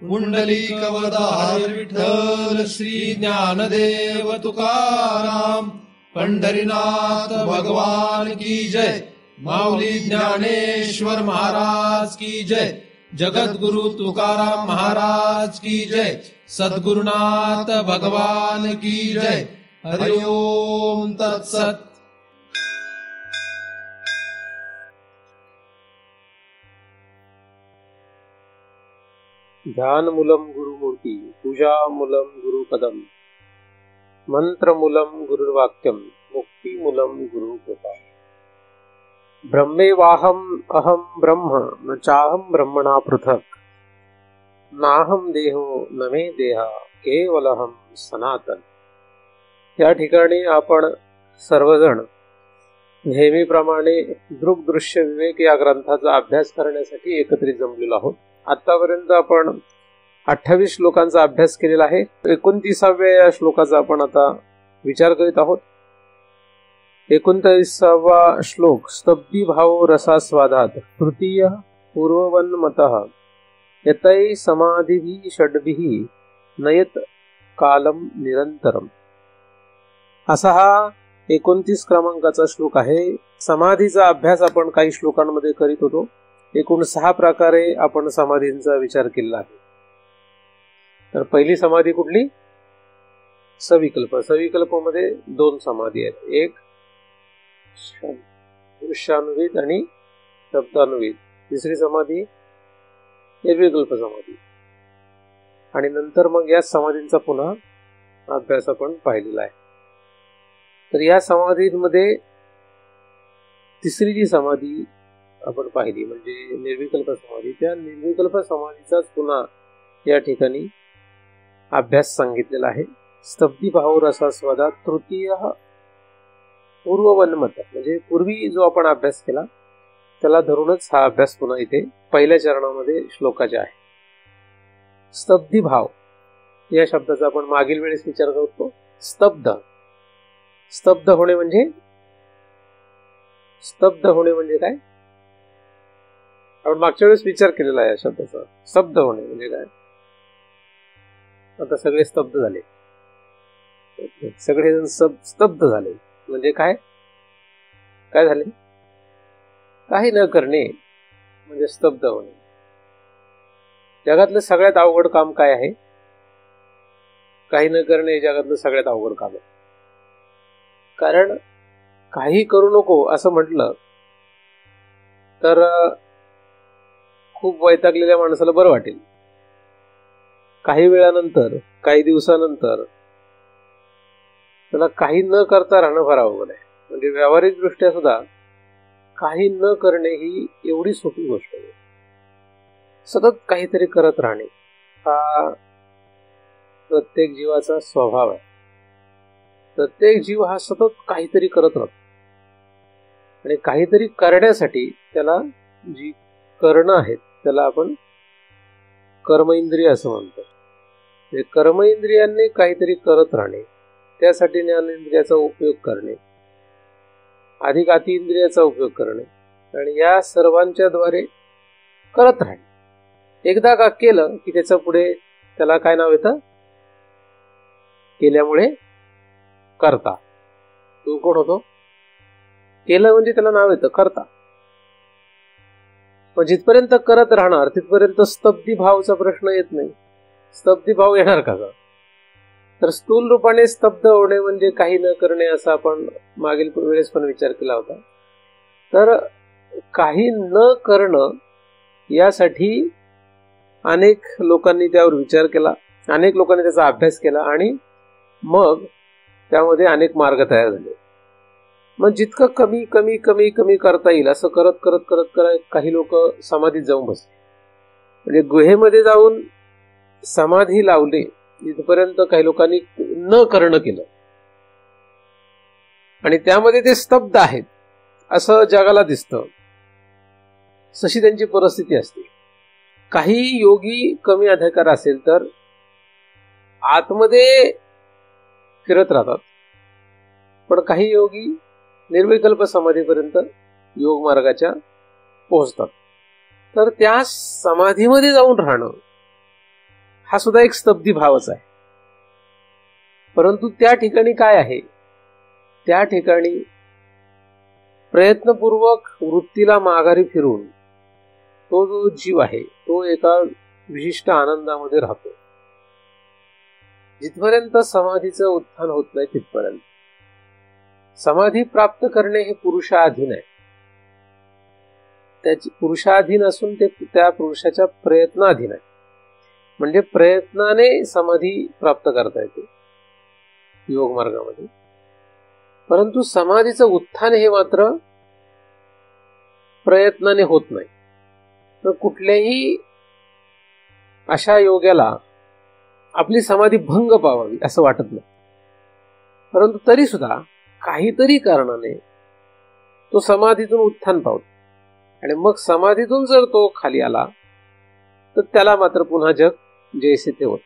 पुंडलिकवरदार विठ्ठल श्री ज्ञानदेव तुकाराम, पंढरीनाथ भगवान की जय, माऊली ज्ञानेश्वर महाराज की जय, जगद्गुरु तुकाराम महाराज की जय, सद्गुरुनाथ भगवान की जय। हरि ओम तत्सत। ध्यानमूलं गुरुमूर्ति, पूजामूलं गुरुपदम, मंत्रमूलं गुरुर्वाक्यम, मुक्तिमूलं गुरुकृपा। ब्रह्मेवाहम अहम ब्रह्म न चाहम ब्रह्मणा पृथक, नाहम देहो न मे देहा केवलहम सनातन। या ठिकाणी आपण सर्वजण नेहमीप्रमाणे दृग्दृश्य विवेक या ग्रंथाचा अभ्यास करण्यासाठी एकत्रित जमलेलो आहोत। आतापर्यंत आपण 28 श्लोकांचा अभ्यास केलेला आहे। 29व्या या श्लोकाचा आपण आता विचार करीत आहोत। 29वा श्लोक, स्तब्धी भाव रसास्वादात तृतीय पूर्ववन्मतः यतै समाधिभिः षड्भिः नयत कालम निरंतरम, असा हा 29 क्रमांकाचा श्लोक आहे। समाधीचा अभ्यास आपण काही श्लोकांमध्ये करीत होतो। एकूण 6 प्रकारे आपण समाधींचा विचार केला आहे। तर पहिली समाधी कुठली? सविकल्प। सविकल्पमध्ये 2 समाधी आहेत, एक दृश्यान्वित आणि शब्दान्वित, तिसरी समाधी निर्विकल्प समाधी। आणि नंतर मग या समाधींचा पुन्हा अभ्यास आपण पाहिलेला आहे। तर या समाधींमध्ये तिसरी जी समाधी आपण पाहिली म्हणजे निर्विकल्प समाधी, त्या निर्विकल्प समाधीचाच पुन्हा या ठिकाणी अभ्यास सांगितलेला आहे। स्तब्धी भाव रसास्वादात तृतीय पूर्ववन्मत, म्हणजे पूर्वी जो आपण अभ्यास केला त्याला धरूनच हा अभ्यास पुन्हा इथे पहिल्या चरणामध्ये श्लोकाचे आहे। स्तब्धी भाव या शब्दाचा आपण मागील वेळेस विचार करतो। स्तब्ध, स्तब्ध होणे म्हणजे, स्तब्ध होणे म्हणजे काय? आपण मागच्या वेळेस विचार केलेला आहे या शब्दाचा। स्तब्ध होणे म्हणजे काय? आता सगळे स्तब्ध झाले, सगळे स्तब्ध झाले म्हणजे काय? काय झाले? काही न करणे म्हणजे स्तब्ध होणे। जगातलं सगळ्यात अवघड काम काय आहे? काही न करणे जगातलं सगळ्यात अवघड काम आहे। कारण काही करू नको असं म्हटलं तर खूप वैतागलेल्या माणसाला बरं वाटेल। काही वेळानंतर, काही दिवसानंतर त्याला काही न करता राहणं फार अवघड आहे। म्हणजे व्यावहारिक दृष्ट्या सुद्धा काही न करणे ही एवढी सोपी गोष्ट आहे। सतत काहीतरी करत राहणे हा प्रत्येक जीवाचा स्वभाव आहे। प्रत्येक जीव हा सतत काहीतरी करत राहतो आणि काहीतरी करण्यासाठी त्याला जी करणं आहेत त्याला आपण कर्मेंद्रिय असं म्हणतो। म्हणजे कर्मेंद्रियांनी काहीतरी करत राहणे, त्यासाठी ज्ञानेंद्रियाचा उपयोग करणे, अधिक अतिइंद्रियाचा उपयोग करणे आणि या सर्वांच्या द्वारे करत राहणे। एकदा का केलं की त्याच्या पुढे त्याला काय नाव येतं? केल्यामुळे करता। तो कोण होतो? केलं म्हणजे त्याला नाव येतं करता। पण जिथपर्यंत करत राहणार तिथपर्यंत स्तब्धी भावचा प्रश्न येत नाही। स्तब्धी भाव येणार कसा? तर स्थूल रूपाने स्तब्ध होणे म्हणजे काही न करणे असा आपण मागील वेळेस पण विचार केला होता। तर काही न करणं यासाठी अनेक लोकांनी त्यावर विचार केला, अनेक लोकांनी त्याचा अभ्यास केला आणि मग त्यामध्ये अनेक मार्ग तयार झाले। मग जितकं कमी कमी कमी कमी करता येईल असं करत करत करत करत काही लोक समाधीत जाऊन बसले। म्हणजे गुहेमध्ये जाऊन समाधी लावली इथपर्यंत काही लोकांनी न करणं केलं आणि त्यामध्ये ते स्तब्ध आहेत असं जगाला दिसतं। तशी त्यांची परिस्थिती असते। काही योगी कमी अधिकार असेल तर आतमध्ये फिरत राहतात, पण काही योगी निर्विकल्प समाधीपर्यंत योग मार्गाच्या पोहोचतात। तर त्या समाधीमध्ये जाऊन राहणं हा सुद्धा एक स्तब्धी भावच आहे. परंतु त्या ठिकाणी काय आहे, त्या ठिकाणी प्रयत्नपूर्वक वृत्तीला माघारी फिरून तो जो जीव आहे तो एका विशिष्ट आनंदामध्ये राहतो. जिथपर्यंत समाधीचं उत्थान होत नाही तिथपर्यंत समाधी प्राप्त करणे हे पुरुषाधीन आहे. त्याची पुरुषाधीन असून ते त्या पुरुषाच्या प्रयत्नाधीन आहे. म्हणजे प्रयत्नाने समाधी प्राप्त करता येते योग मार्गामध्ये. परंतु समाधीचं उत्थान हे मात्र प्रयत्नाने होत नाही. तर कुठल्याही अशा योग्याला आपली समाधी भंग पावावी असं वाटत नाही. परंतु तरी सुद्धा काहीतरी कारणाने तो समाधीतून उत्थान पावतो. आणि मग समाधीतून जर तो खाली आला तर त्याला मात्र पुन्हा जग जैसे ते होत.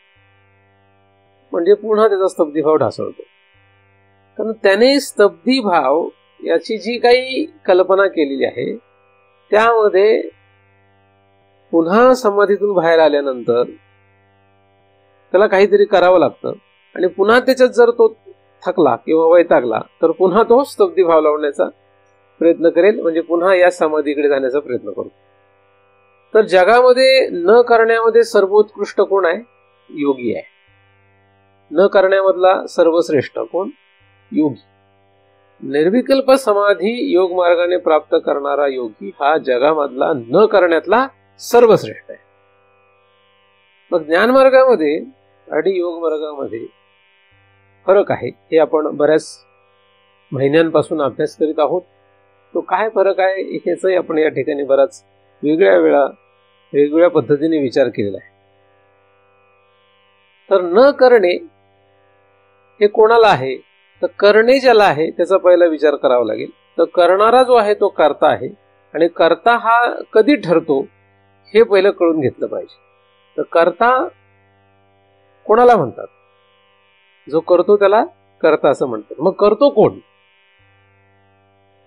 म्हणजे पुन्हा त्याचा स्तब्धीभाव ढासळतो. कारण त्याने स्तब्धीभाव याची जी काही कल्पना केलेली आहे त्यामध्ये पुन्हा समाधीतून बाहेर आल्यानंतर त्याला काहीतरी करावं लागतं. आणि पुन्हा त्याच्यात जर तो थकला किंवा वैतागला तर पुन्हा तो स्तब्धीभाव लावण्याचा प्रयत्न करेल. म्हणजे पुन्हा या समाधीकडे जाण्याचा प्रयत्न करतो. तर जगामध्ये न करण्यामध्ये सर्वोत्कृष्ट कोण आहे? योगी आहे. न करण्यामधला सर्वश्रेष्ठ कोण? योगी. निर्विकल्प समाधी योग मार्गाने प्राप्त करणारा योगी हा जगामधला न करण्यातला सर्वश्रेष्ठ आहे. मग ज्ञान मार्गामध्ये आणि योग मार्गामध्ये फरक आहे हे आपण बऱ्याच महिन्यांपासून अभ्यास करीत आहोत. तो काय फरक आहे ह्याचाही आपण या ठिकाणी बराच वेगवेगळ्या पद्धतीने विचार केलेला आहे. तर न करणे हे कोणाला आहे? तर करणे ज्याला आहे त्याचा पहिला विचार करावा लागेल. तर करणारा जो आहे तो कर्ता आहे. आणि कर्ता हा कधी ठरतो हे पहिलं कळून घेतलं पाहिजे. तर कर्ता कोणाला म्हणतात? जो करतो त्याला कर्ता असं म्हणतात. मग करतो कोण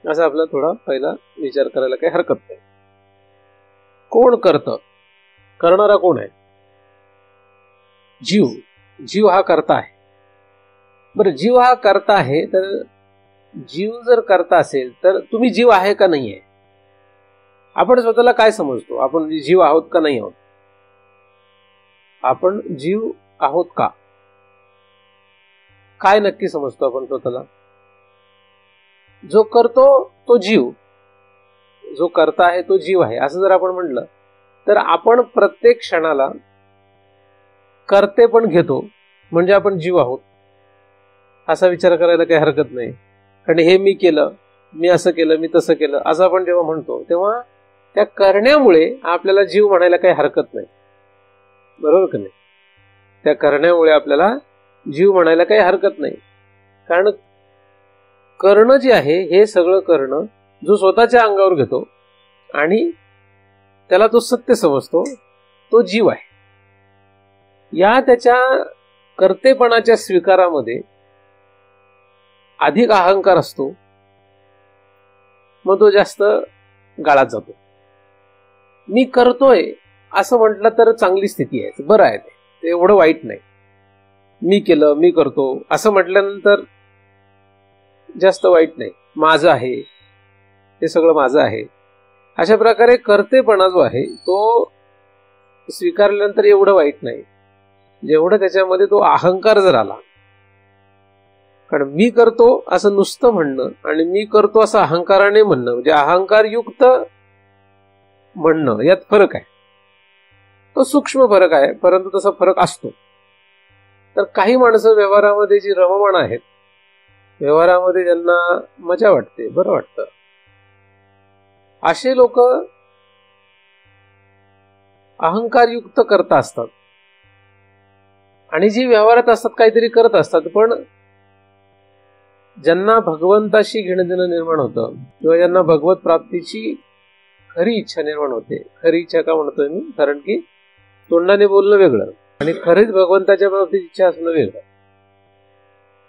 असं आपल्याला थोडा पहिला विचार करायला काही हरकत नाही. कोण करतं? करणारा कोण आहे? जीव. जीव हा कर्ता आहे. बरं, जीव हा कर्ता आहे. तर जीव जर कर्ता असेल तर तुम्ही जीव आहे का नाही आहे? आपण स्वतःला काय समजतो? आपण जीव आहोत का नाही आहोत? आपण जीव आहोत का? काय नक्की समजतो आपण स्वतःला? जो करतो तो जीव, जो करता आहे तो जीव आहे असं जर आपण म्हटलं तर आपण प्रत्येक क्षणाला करते पण घेतो. म्हणजे आपण जीव आहोत असा विचार करायला काही हरकत नाही. कारण हे मी केलं, मी असं केलं, मी तसं केलं असं आपण जेव्हा म्हणतो तेव्हा त्या करण्यामुळे आपल्याला जीव म्हणायला काही हरकत नाही. बरोबर का नाही? त्या करण्यामुळे आपल्याला जीव म्हणायला काही हरकत नाही. कारण करणं जे आहे हे सगळं करणं जो स्वतःच्या अंगावर घेतो आणि त्याला तो सत्य समजतो तो जीव आहे. या त्याच्या कर्तेपणाच्या स्वीकारामध्ये अधिक अहंकार असतो. मग तो जास्त गाळात जातो. मी करतोय असं म्हटलं तर चांगली स्थिती आहे, बरं आहे, ते एवढं वाईट नाही. मी केलं, मी करतो असं म्हटल्यानंतर जास्त वाईट नाही. माझं आहे, ते सगळं माझं आहे. अशा प्रकारे कर्तेपणा जो आहे तो स्वीकारल्यानंतर एवढं वाईट नाही जेवढं त्याच्यामध्ये तो अहंकार जर आला. कारण मी करतो असं नुसतं म्हणणं आणि मी करतो असं अहंकाराने म्हणणं म्हणजे अहंकारयुक्त म्हणणं यात फरक आहे. तो सूक्ष्म फरक आहे, परंतु तसा फरक असतो. तर काही माणसं व्यवहारामध्ये जी रममाण आहेत, व्यवहारामध्ये ज्यांना मजा वाटते, बरं वाटतं, असे लोक अहंकारयुक्त करता असतात. आणि जी व्यवहारात असतात काहीतरी करत असतात, पण ज्यांना भगवंताशी घेणं देणं निर्माण होतं किंवा ज्यांना भगवत प्राप्तीची खरी इच्छा निर्माण होते. खरी इच्छा का म्हणतोय मी? कारण की तोंडाने बोलणं वेगळं आणि खरीच भगवंताच्या प्राप्तीची इच्छा असणं वेगळं.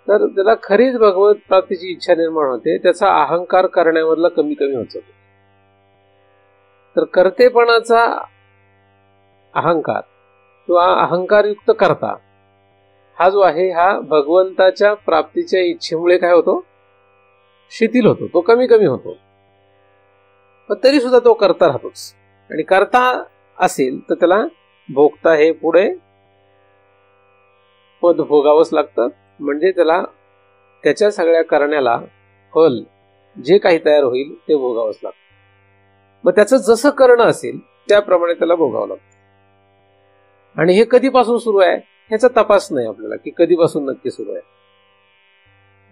तर त्याला खरीच भगवत प्राप्तीची इच्छा निर्माण होते, त्याचा अहंकार करण्यामधला कमी कमी होत जातो. तर कर्तेपणाचा अहंकार किंवा अहंकारयुक्त कर्ता हा जो आहे हा भगवंताच्या प्राप्तीच्या इच्छेमुळे काय होतो, शिथिल होतो, तो कमी कमी होतो. पण तरी सुद्धा तो कर्ता राहतोच. आणि कर्ता असेल तर त्याला भोगता हे पुढे पद भोगावंच लागतं. म्हणजे त्याला त्याच्या सगळ्या करण्याला फल जे काही तयार होईल ते भोगावंच लागतं. मग त्याचं जसं करणं असेल त्याप्रमाणे त्याला भोगावं लागतं. आणि हे कधीपासून सुरू आहे ह्याचा तपास नाही आपल्याला की कधीपासून नक्की सुरू आहे.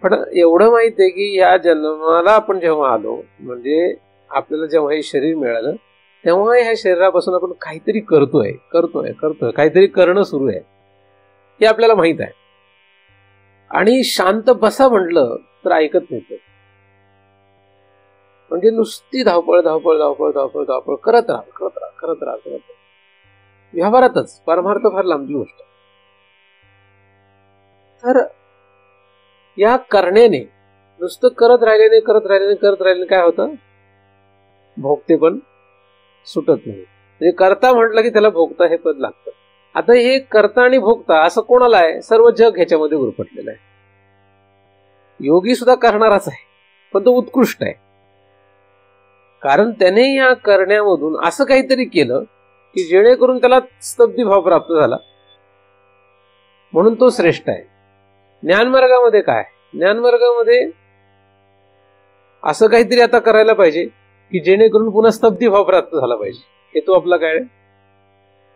पण एवढं माहित आहे की या जन्माला आपण जेव्हा आलो, म्हणजे आपल्याला जेव्हा हे शरीर मिळालं तेव्हा ह्या शरीरापासून आपण काहीतरी करतोय, काहीतरी करणं सुरू आहे हे आपल्याला माहित आहे. आणि शांत बसा म्हटलं तर ऐकत नाही. म्हणजे नुसती धावपळ धावपळ धावपळ धावपळ धावपळ करत राहा. व्यवहारातच परमार्थ फार लांबची गोष्ट. तर या करण्याने नुसतं करत राहिल्याने काय होतं, भोगते पण सुटत नाही. म्हणजे करता म्हटलं की त्याला भोगता हे पद लागतं. आता हे करता आणि भोगता असं कोणाला आहे, सर्व जग ह्याच्यामध्ये गुरफटलेलं आहे. योगी सुद्धा करणाराच आहे, पण तो उत्कृष्ट आहे. कारण त्याने या करण्यामधून असं काहीतरी केलं की जेणेकरून त्याला स्तब्धी भाव प्राप्त झाला, म्हणून तो श्रेष्ठ आहे. ज्ञानमार्गामध्ये काय, ज्ञानमार्गामध्ये असं काहीतरी आता करायला पाहिजे की जेणेकरून पुन्हा स्तब्धी भाव प्राप्त झाला पाहिजे. हे तो आपला काय,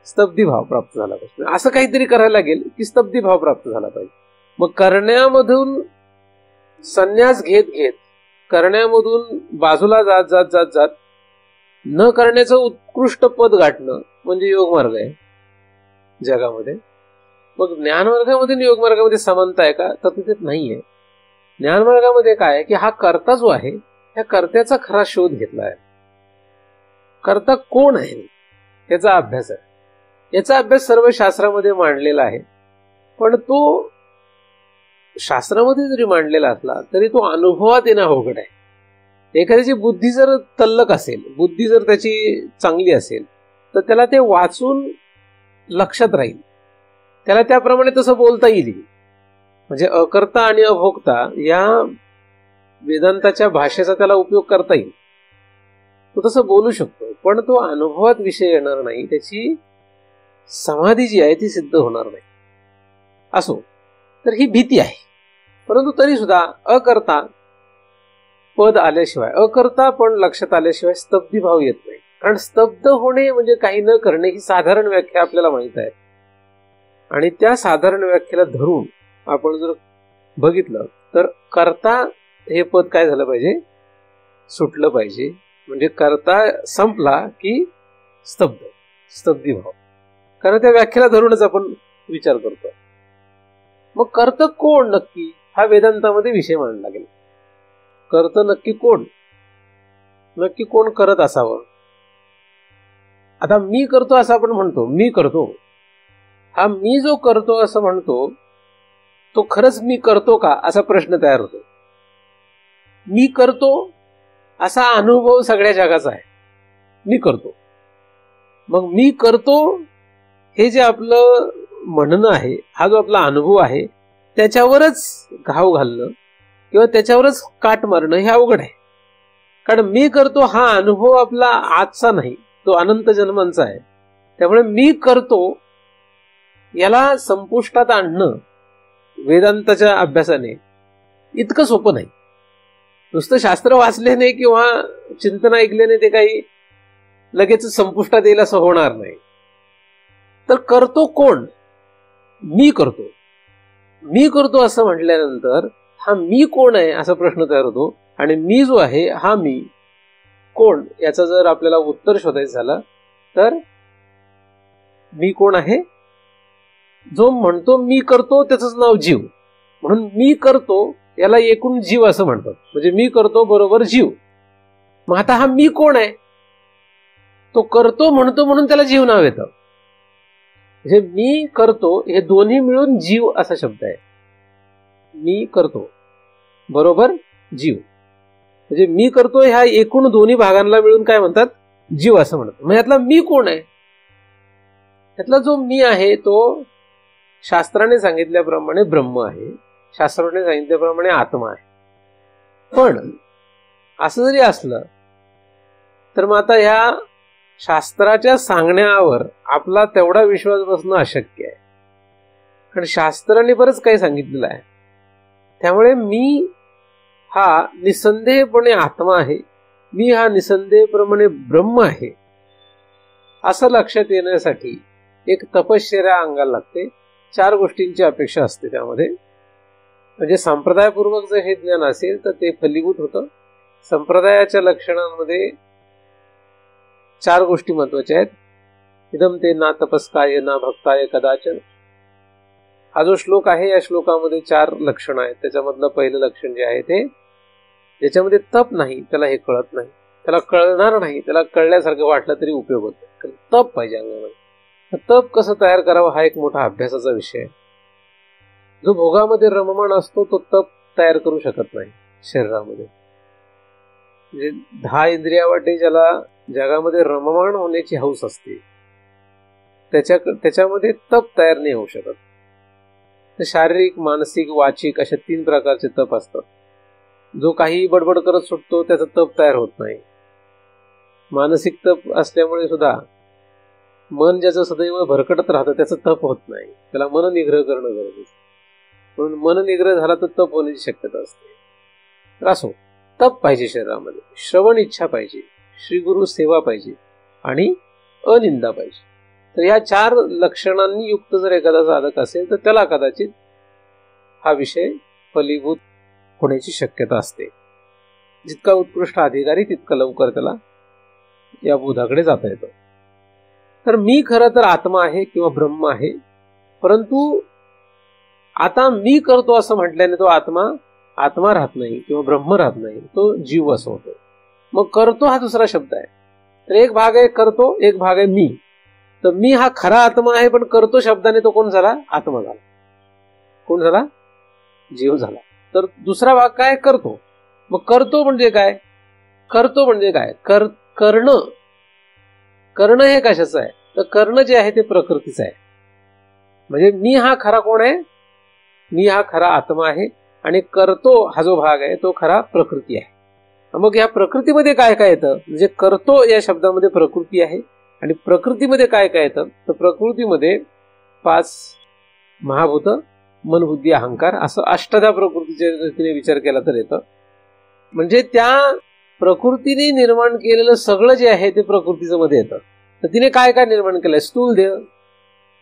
स्तब्धी भाव प्राप्त झाला पाहिजे. असं काहीतरी करायला लागेल की स्तब्धी भाव प्राप्त झाला पाहिजे. मग करण्यामधून संन्यास घेत करण्यामधून बाजूला जात न करण्याचं उत्कृष्ट पद गाठणं म्हणजे योग मार्ग आहे जगामध्ये. मग ज्ञानमार्गामध्ये आणि योग मार्गामध्ये समानता आहे का, तर तिथे नाहीये. ज्ञानमार्गामध्ये काय आहे की हा कर्ता जो आहे त्या कर्त्याचा खरा शोध घेतला आहे. कर्ता कोण आहे याचा अभ्यास आहे. याचा अभ्यास सर्व शास्त्रामध्ये मांडलेला आहे. पण तो शास्त्रामध्ये जरी मांडलेला असला तरी तो अनुभवात येणं अवघड आहे. एखाद्याची बुद्धी जर तल्लक असेल, बुद्धी जर त्याची चांगली असेल तर त्याला ते वाचून लक्षात राहील, त्याला त्याप्रमाणे तसं बोलता येईल. म्हणजे अकर्ता आणि अभोक्ता या वेदांताच्या भाषेचा त्याला उपयोग करता येईल, तो तसं बोलू शकतो. पण तो अनुभवात विषय येणार नाही, त्याची समाधी जी आहे ती सिद्ध होणार नाही. असो, तर ही भीती आहे. परंतु तरी सुद्धा अकर्ता पद आल्याशिवाय, अकर्ता पण लक्षात आल्याशिवाय स्तब्धी भाव येत नाही. कारण स्तब्ध होणे म्हणजे काही न करणे ही साधारण व्याख्या आपल्याला माहित आहे. आणि त्या साधारण व्याख्येला धरून आपण जर बघितलं तर कर्ता हे पद काय झालं पाहिजे, सुटलं पाहिजे. म्हणजे कर्ता संपला की स्तब्धी भाव. कारण त्या व्याख्येला धरूनच आपण विचार करतो. मग कर्ता कोण नक्की, हा वेदांतामध्ये विषय मांडला गेला. कर्ता नक्की कोण, नक्की कोण करत असावं. आता मी करतो असं आपण म्हणतो, मी करतो. हा मी जो करतो असं म्हणतो तो खरंच मी करतो का असा प्रश्न तयार होतो. मी करतो असा अनुभव सगळ्या जगाचा आहे, मी करतो. मग मी करतो हे जे आपलं म्हणणं आहे, हा जो आपला अनुभव आहे त्याच्यावरच घाव घालणं किंवा त्याच्यावरच काट मारणं हे अवघड आहे. कारण मी करतो हा अनुभव आपला आजचा नाही, तो अनंत जन्मांचा आहे. त्यामुळे मी करतो याला संपुष्टात आणणं वेदांताच्या अभ्यासाने इतकं सोपं नाही. नुसतं शास्त्र वाचल्याने किंवा चिंतन ऐकल्याने ते काही लगेच संपुष्टात येईल असं होणार नाही. तर करतो कोण, मी करतो. मी करतो असं म्हटल्यानंतर हा मी कोण आहे असा प्रश्न तयार होतो. आणि मी जो आहे हा मी कोण याचं जर आपल्याला उत्तर शोधायचं झालं तर मी कोण आहे, जो म्हणतो मी करतो त्याचंच नाव जीव. म्हणून मी करतो याला एकूण जीव असं म्हणतात. म्हणजे मी करतो बरोबर जीव. मग आता हा मी कोण आहे, तो करतो म्हणतो म्हणून त्याला जीव नाव येतं. म्हणजे मी करतो हे दोन्ही मिळून जीव असा शब्द आहे. मी करतो बरोबर जीव. म्हणजे मी करतो ह्या एकूण दोन्ही भागांना मिळून काय म्हणतात, जीव असं म्हणतात. मग यातला मी कोण आहे, त्यातला जो मी आहे तो शास्त्राने सांगितल्याप्रमाणे ब्रह्म आहे, शास्त्राने सांगितल्याप्रमाणे आत्मा आहे. पण असं जरी असलं तर मग आता ह्या शास्त्राच्या सांगण्यावर आपला तेवढा विश्वास बसणं अशक्य आहे, कारण शास्त्राने बरंच काही सांगितलेलं आहे. त्यामुळे मी हा निसंदेहपणे आत्मा आहे, मी हा निसंदेहप्रमाणे ब्रह्म आहे, असं लक्षात येण्यासाठी एक तपश्चर्या अंगाला लागते. 4 गोष्टींची अपेक्षा असते त्यामध्ये. म्हणजे संप्रदायपूर्वक जर हे ज्ञान असेल तर ते फलीभूत होतं. संप्रदायाच्या लक्षणांमध्ये 4 गोष्टी महत्वाच्या आहेत. इदम ते ना तपस्काय ना भक्ताय कदाचन. हा जो श्लोक आहे या श्लोकामध्ये 4 लक्षणं आहेत. त्याच्यामधलं पहिलं लक्षण जे आहे ते ज्याच्यामध्ये तप नाही त्याला हे कळत नाही, त्याला कळणार नाही, त्याला कळल्यासारखं वाटलं तरी उपयोग होत नाही. तप पाहिजे अंगामध्ये. तप कसं तयार करावं हा एक मोठा अभ्यासाचा विषय आहे. जो भोगामध्ये रममाण असतो तो तप तयार करू शकत नाही शरीरामध्ये. म्हणजे 10 इंद्रियावाटे ज्याला जगामध्ये रममाण होण्याची हौस असते त्याच्यामध्ये तप तयार नाही होऊ शकत. शारीरिक, मानसिक, वाचिक अशा 3 प्रकारचे तप असतात. जो काही बडबड करत सुटतो त्याचा तप तयार होत नाही. मानसिक तप असल्यामुळे सुद्धा मन ज्याचं सदैव भरकटत राहतं त्याचं तप होत नाही, त्याला मन निग्रह करणं गरजेचं. म्हणून मन निग्रह झाला तर तप होण्याची शक्यता असते. तर असो, तप पाहिजे शरीरामध्ये, श्रवण इच्छा पाहिजे, श्री गुरु सेवा पाहिजे आणि अनिंदा पाहिजे. तर या 4 लक्षणांनी युक्त जर एखादा साधक असेल तर त्याला कदाचित हा विषय फलीभूत होण्याची शक्यता असते. जितका उत्कृष्ट अधिकारी तितका लवकर त्याला या बोधाकडे जाता येतं. तर मी खरं तर आत्मा आहे किंवा ब्रह्म आहे, परंतु आता मी करतो असं म्हटल्याने तो आत्मा राहत नाही किंवा ब्रह्म राहत नाही, तो जीव असं होतो. मग करतो हा दुसरा शब्द आहे. तर एक भाग आहे करतो, एक भाग आहे मी. तर मी हा खरा आत्मा आहे, पण करतो शब्दाने तो कोण झाला? आत्मा झाला. कोण झाला? जीव झाला. तर दुसरा भाग काय? करतो. मग करतो म्हणजे काय? करतो म्हणजे काय? करणं हे कशाचं आहे? तर करणं जे आहे ते प्रकृतीचं आहे. म्हणजे मी हा खरा कोण आहे? मी हा खरा आत्मा आहे आणि करतो हा जो भाग आहे तो खरा प्रकृती आहे. मग या प्रकृतीमध्ये काय काय येतं? म्हणजे करतो या शब्दामध्ये प्रकृती आहे आणि प्रकृतीमध्ये काय काय येतं? तर प्रकृतीमध्ये 5 महाभूत, मन, बुद्धी, अहंकार असं अष्टधा प्रकृतीच्या रीतीने विचार केला तर येतं. म्हणजे त्या प्रकृतीने निर्माण केलेलं सगळं जे आहे ते प्रकृतीचं मध्ये येतं. तर तिने काय काय निर्माण केलंय? स्थूल देह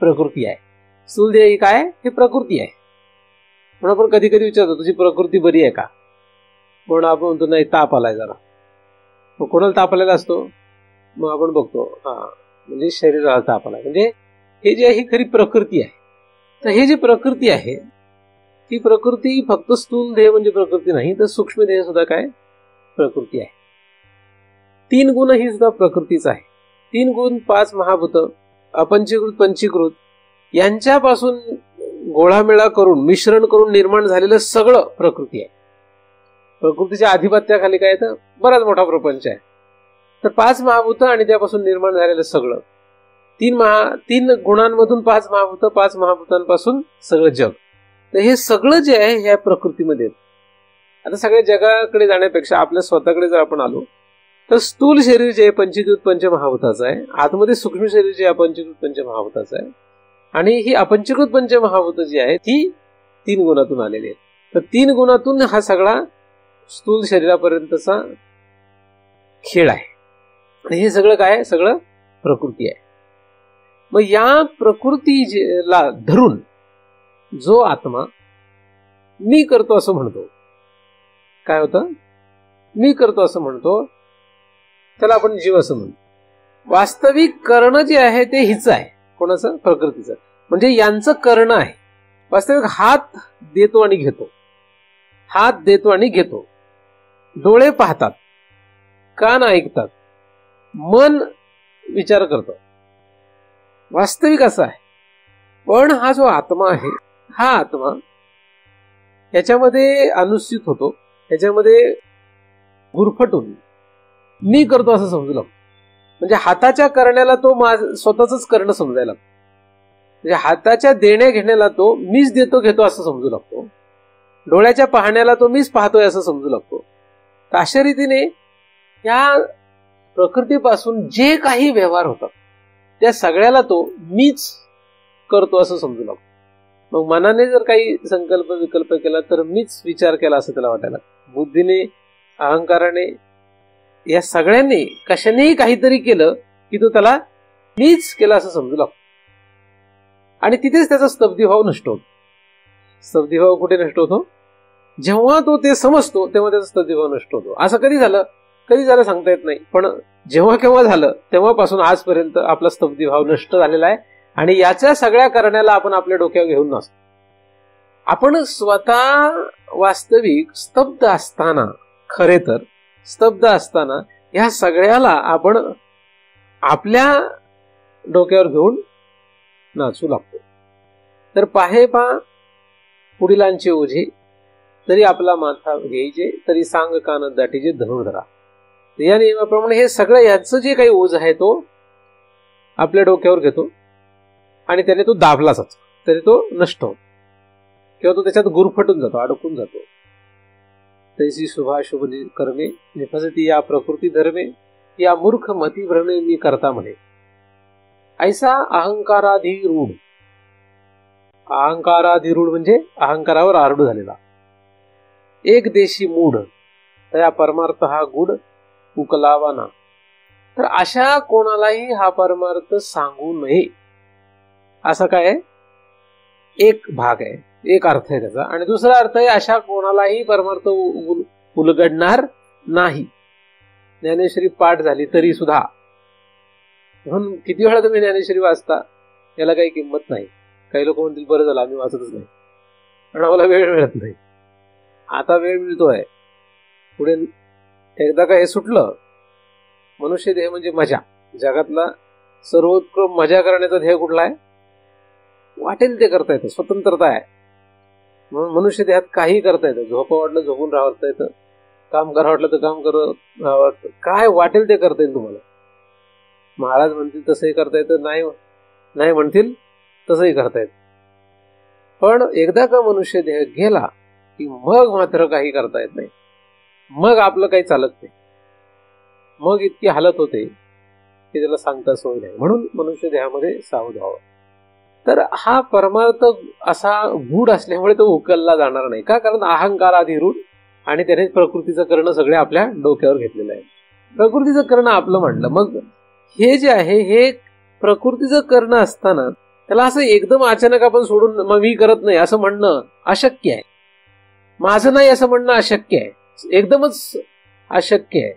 प्रकृती आहे. स्थूल देह ही काय? हे प्रकृती आहे. म्हणून आपण कधी कधी विचारतो तुझी प्रकृती बरी आहे का? म्हणून आपण म्हणतो नाही, ताप आलाय जरा. मग कोणाला ताप आलेला असतो? मग आपण बघतो हा म्हणजे शरीराला ताप आलाय, म्हणजे हे जे आहे ही खरी प्रकृती आहे. तर हे जी प्रकृती आहे ती प्रकृती फक्त स्थूल देह म्हणजे प्रकृती नाही, तर सूक्ष्म देह सुद्धा काय? प्रकृती आहे. 3 गुण ही सुद्धा प्रकृतीच आहे. 3 गुण, 5 महाभूत, अपंचीकृत, पंचीकृत यांच्यापासून गोळामेळा करून मिश्रण करून निर्माण झालेलं सगळं प्रकृती आहे. प्रकृतीच्या आधिपत्याखाली काय तर बराच मोठा प्रपंच आहे. तर 5 महाभूत आणि त्यापासून निर्माण झालेलं सगळं, 3 गुणांमधून 5 महाभूत, 5 महाभूतांपासून सगळं जग. तर हे सगळं जे आहे ह्या प्रकृतीमध्ये. आता सगळ्या जगाकडे जाण्यापेक्षा आपल्या स्वतःकडे जर आपण आलो तर स्थूल शरीर जे पंचीकृत पंचमहाभूताचं आहे, आतमध्ये सूक्ष्म शरीर जे अपंचीकृत पंचमहाभूताचं आहे आणि ही अपंचीकृत पंचमहाभूत जी आहे ती 3 गुणातून आलेली आहेत. तर 3 गुणातून हा सगळा स्थूल शरीरापर्यंतचा खेळ आहे आणि हे सगळं काय? सगळं प्रकृती आहे. मग या प्रकृतीला धरून जो आत्मा मी करतो असं म्हणतो, काय होतं? मी करतो असं म्हणतो, त्याला आपण जीव असं म्हणतो. वास्तविक करणं जे आहे ते हिचं आहे. कोणाचं? प्रकृतीचं. म्हणजे यांचं करणं आहे. वास्तविक हात देतो आणि घेतो, हात देतो आणि घेतो, डोळे पाहतात, कान ऐकतात, मन विचार करतं. वास्तविक असं आहे. पण हा जो आत्मा आहे हा आत्मा याच्यामध्ये अनुस्यूत होतो, याच्यामध्ये गुरफटून मी करतो असं समजू लागतो. म्हणजे हाताच्या करण्याला तो स्वतःच करणं समजायला. म्हणजे हाताच्या देण्या घेण्याला तो मीच देतो घेतो असं समजू लागतो, डोळ्याच्या पाहण्याला तो मीच पाहतोय असं समजू लागतो. तर अशा रीतीने या प्रकृतीपासून जे काही व्यवहार होतात त्या सगळ्याला तो मीच करतो असं समजू लागतो. मग मनाने जर काही संकल्प विकल्प केला तर मीच विचार केला असं त्याला वाटायला, बुद्धीने अहंकाराने या सगळ्यांनी कशानेही काहीतरी केलं की तो त्याला मीच केला असं समजू लागतो. आणि तिथेच त्याचा स्तब्धीभाव नष्ट होतो. स्तब्धीभाव कुठे नष्ट होतो? जेव्हा तो ते समजतो तेव्हा त्याचा स्तब्धीभाव नष्ट होतो. असं कधी झालं सांगता येत नाही, पण जेव्हा केव्हा झालं तेव्हापासून आजपर्यंत आपला स्तब्धीभाव नष्ट झालेला आहे. आणि याच्या सगळ्या करण्याला आपण आपल्या डोक्यावर घेऊन नसतो. आपण स्वतः वास्तविक स्तब्ध असताना, खरे तर स्तब्ध असताना ह्या सगळ्याला आपण आपल्या डोक्यावर घेऊन नाचू लागतो. तर पाहे पा पुढीलांचे ओझे, तरी आपला माथा घ्यायचे, तरी सांग कान दाटीचे धनुर्धरा. या नियमाप्रमाणे हे सगळं याचं जे काही ओझ आहे तो आपल्या डोक्यावर घेतो आणि त्याने तो दाबला जातो, तरी तो नष्ट होतो किंवा तो त्याच्यात गुरफटून जातो, अडकून जातो. तैसी शुभा शुभ कर्मे निफसती या प्रकृती धर्मे, या मूर्ख मती भ्रमे मी करता म्हणे. ऐसा अहंकाराधिरूढ. अहंकाराधिरूढ म्हणजे अहंकारावर आरूढ झालेला. एक देशी मूढ तया परमार्थ हा गुढ उकलावाना. तर अशा कोणालाही हा परमार्थ सांगू नये असा काय एक भाग आहे, एक अर्थ आहे त्याचा. आणि दुसरा अर्थ आहे अशा कोणालाही परमार्थ उलगडणार नाही. ज्ञानेश्वरी पाठ झाली तरी सुद्धा, म्हणून किती वेळा तुम्ही ज्ञानेश्वरी वाचता याला काही किंमत नाही. काही लोक म्हणतील बरं झालं आम्ही वाचतच नाही, पण आम्हाला वेळ मिळत नाही. आता वेळ मिळतोय, पुढे एकदा का हे सुटलं, मनुष्य देह म्हणजे मजा. जगातला सर्वोत्कृष्ट मजा करण्याचा ध्येय कुठला आहे? वाटेल ते करता येतं, स्वतंत्रता आहे. म्हणून मनुष्य देहात काही करता येतं. झोपा वाटलं झोपून राहता येतं, काम करा वाटलं तर काम करत, काय वाटेल ते करता येईल तुम्हाला. महाराज म्हणतील तसंही करता येतं, नाही म्हणतील तसंही करता येतं. पण एकदा का मनुष्य देह गेला की मग मात्र काही करता येत नाही. मग आपलं काही चालत नाही. मग इतकी हालत होते की त्याला सांगता सोय नाही. म्हणून मनुष्य देहामध्ये सावध व्हावं. तर हा परमार्थ असा गूढ असल्यामुळे तो उकलला जाणार नाही. का? कारण अहंकाराधिरूढ आणि त्याने प्रकृतीचं करणं सगळे आपल्या डोक्यावर घेतलेलं आहे. प्रकृतीचं करणं आपलं म्हणलं, मग हे जे आहे हे प्रकृतीचं करणं असताना त्याला असं एकदम अचानक आपण सोडून मग मी करत नाही असं म्हणणं अशक्य आहे. माझं नाही असं म्हणणं अशक्य आहे, एकदमच अशक्य आहे.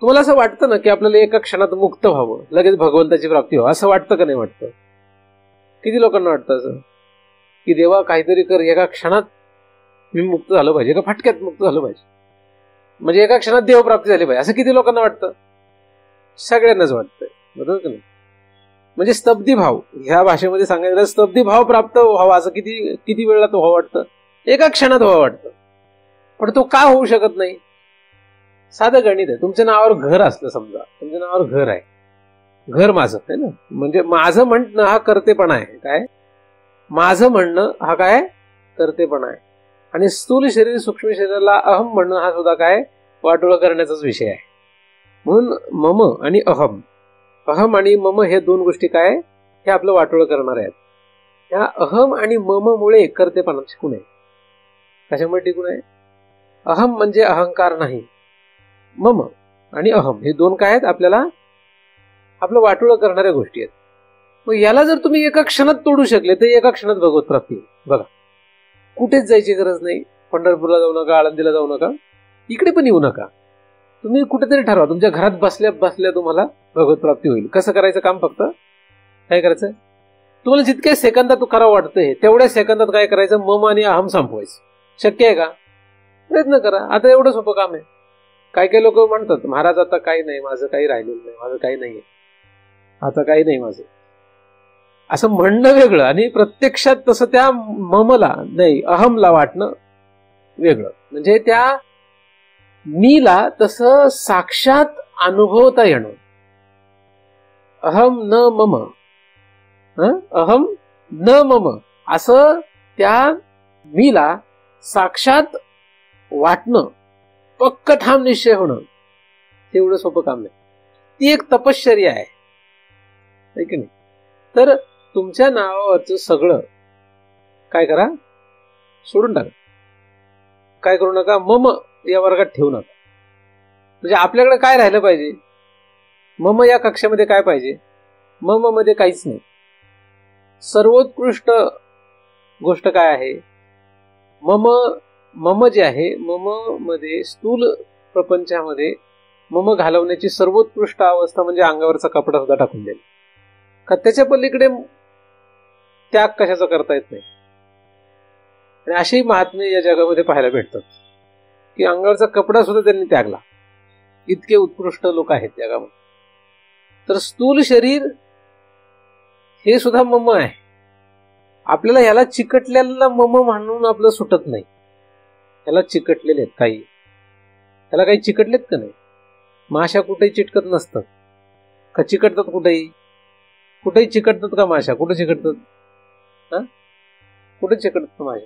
तुम्हाला असं वाटतं ना की आपल्याला एका क्षणात मुक्त व्हावं, लगेच भगवंताची प्राप्ती व्हावं, असं वाटतं का नाही वाटतं? किती लोकांना वाटतं असं की देवा काहीतरी कर, एका क्षणात मी मुक्त झालं पाहिजे, एका फटक्यात मुक्त झालं पाहिजे, म्हणजे एका क्षणात देवप्राप्ती झाली पाहिजे, असं किती लोकांना वाटतं? सगळ्यांनाच वाटतंय, बरोबर का नाही? म्हणजे स्तब्धी भाव, ह्या भाषेमध्ये सांगायचं स्तब्धी भाव प्राप्त व्हावा असं किती वेळेला तो व्हावं वाटतं? एका क्षणात व्हावं वाटतं. पण तो का होऊ शकत नाही? साधं गणित आहे. तुमच्या नावावर घर असलं, समजा तुमच्या नावावर घर आहे, घर माझं आहे ना, म्हणजे माझं म्हणणं हा कर्तेपणा आहे. काय माझं म्हणणं हा काय कर्तेपणा आहे. आणि स्थूल शरीर सूक्ष्म शरीराला अहम म्हणणं हा सुद्धा काय वाटोळ करण्याचाच विषय आहे. म्हणून मम आणि अहम, अहम आणि मम हे दोन गोष्टी काय हे आपलं वाटोळ करणार आहेत. या अहम आणि मम मुळे कर्तेपणा टिकून आहे. कशामुळे टिकून आहे? अहम म्हणजे अहंकार नाही, मम आणि अहम हे दोन काय आहेत आपल्याला आपलं वाटोळ करणाऱ्या गोष्टी आहेत. मग याला जर तुम्ही एका क्षणात तोडू शकले तर एका क्षणात भगवत प्राप्ती. बघा, कुठेच जायची गरज नाही. पंढरपूरला जाऊ नका, आळंदीला जाऊ नका, इकडे पण येऊ नका. तुम्ही कुठेतरी ठरवा, तुमच्या घरात बसल्या बसल्या तुम्हाला भगवत प्राप्ती होईल. कसं करायचं काम? फक्त काय करायचं, तुम्हाला जितक्या सेकंदात करावं वाटतंय तेवढ्या सेकंदात काय करायचं, मम आणि अहम संपवायचं. शक्य आहे का? प्रयत्न करा. आता एवढं सोपं काम आहे. काही लोक म्हणतात महाराज आता काही नाही, माझं काही राहिलेलं नाही, माझं काही नाहीये, आता काही नाही माझं, असं म्हणणं वेगळं आणि प्रत्यक्षात तसं त्या ममला नाही अहमला वाटणं वेगळं. म्हणजे त्या मीला तसं साक्षात अनुभवता येणं. अहम न मम, अहम न मम असं त्या मीला साक्षात वाटणं, पक्क ठाम निश्चय होणं, तेवढं सोपं काम नाही. ती एक तपश्चर्या आहे की नाही. तर तुमच्या नावावरचं सगळं काय करा, सोडून टाका. काय करू नका, मम या वर्गात ठेवू नका. म्हणजे आपल्याकडे काय राहिलं पाहिजे, मम या कक्षामध्ये काय पाहिजे, मम मध्ये काहीच नाही. सर्वोत्कृष्ट गोष्ट काय आहे, मम जे आहे, मम मध्ये स्थूल प्रपंचामध्ये मम घालवण्याची सर्वोत्कृष्ट अवस्था म्हणजे अंगावरचा कपडा सुद्धा टाकून द्यायला. का त्याच्या पलीकडे त्याग कशाचा करता येत नाही. आणि अशी महात्मे या जगामध्ये पाहायला भेटतात की अंगावरचा कपडा सुद्धा त्यांनी त्यागला. इतके उत्कृष्ट लोक आहेत जगामध्ये. तर स्थूल शरीर हे सुद्धा मम आहे. आपल्याला ह्याला चिकटलेला मम म्हणून आपलं सुटत नाही. ह्याला चिकटलेले आहेत काही. ह्याला काही चिकटलेत का नाही. माशा कुठेही चिटकत नसतात का, चिकटतात कुठेही. कुठेही चिकटतात का माशा, कुठे चिकटतात, कुठे चिकटतात माशा.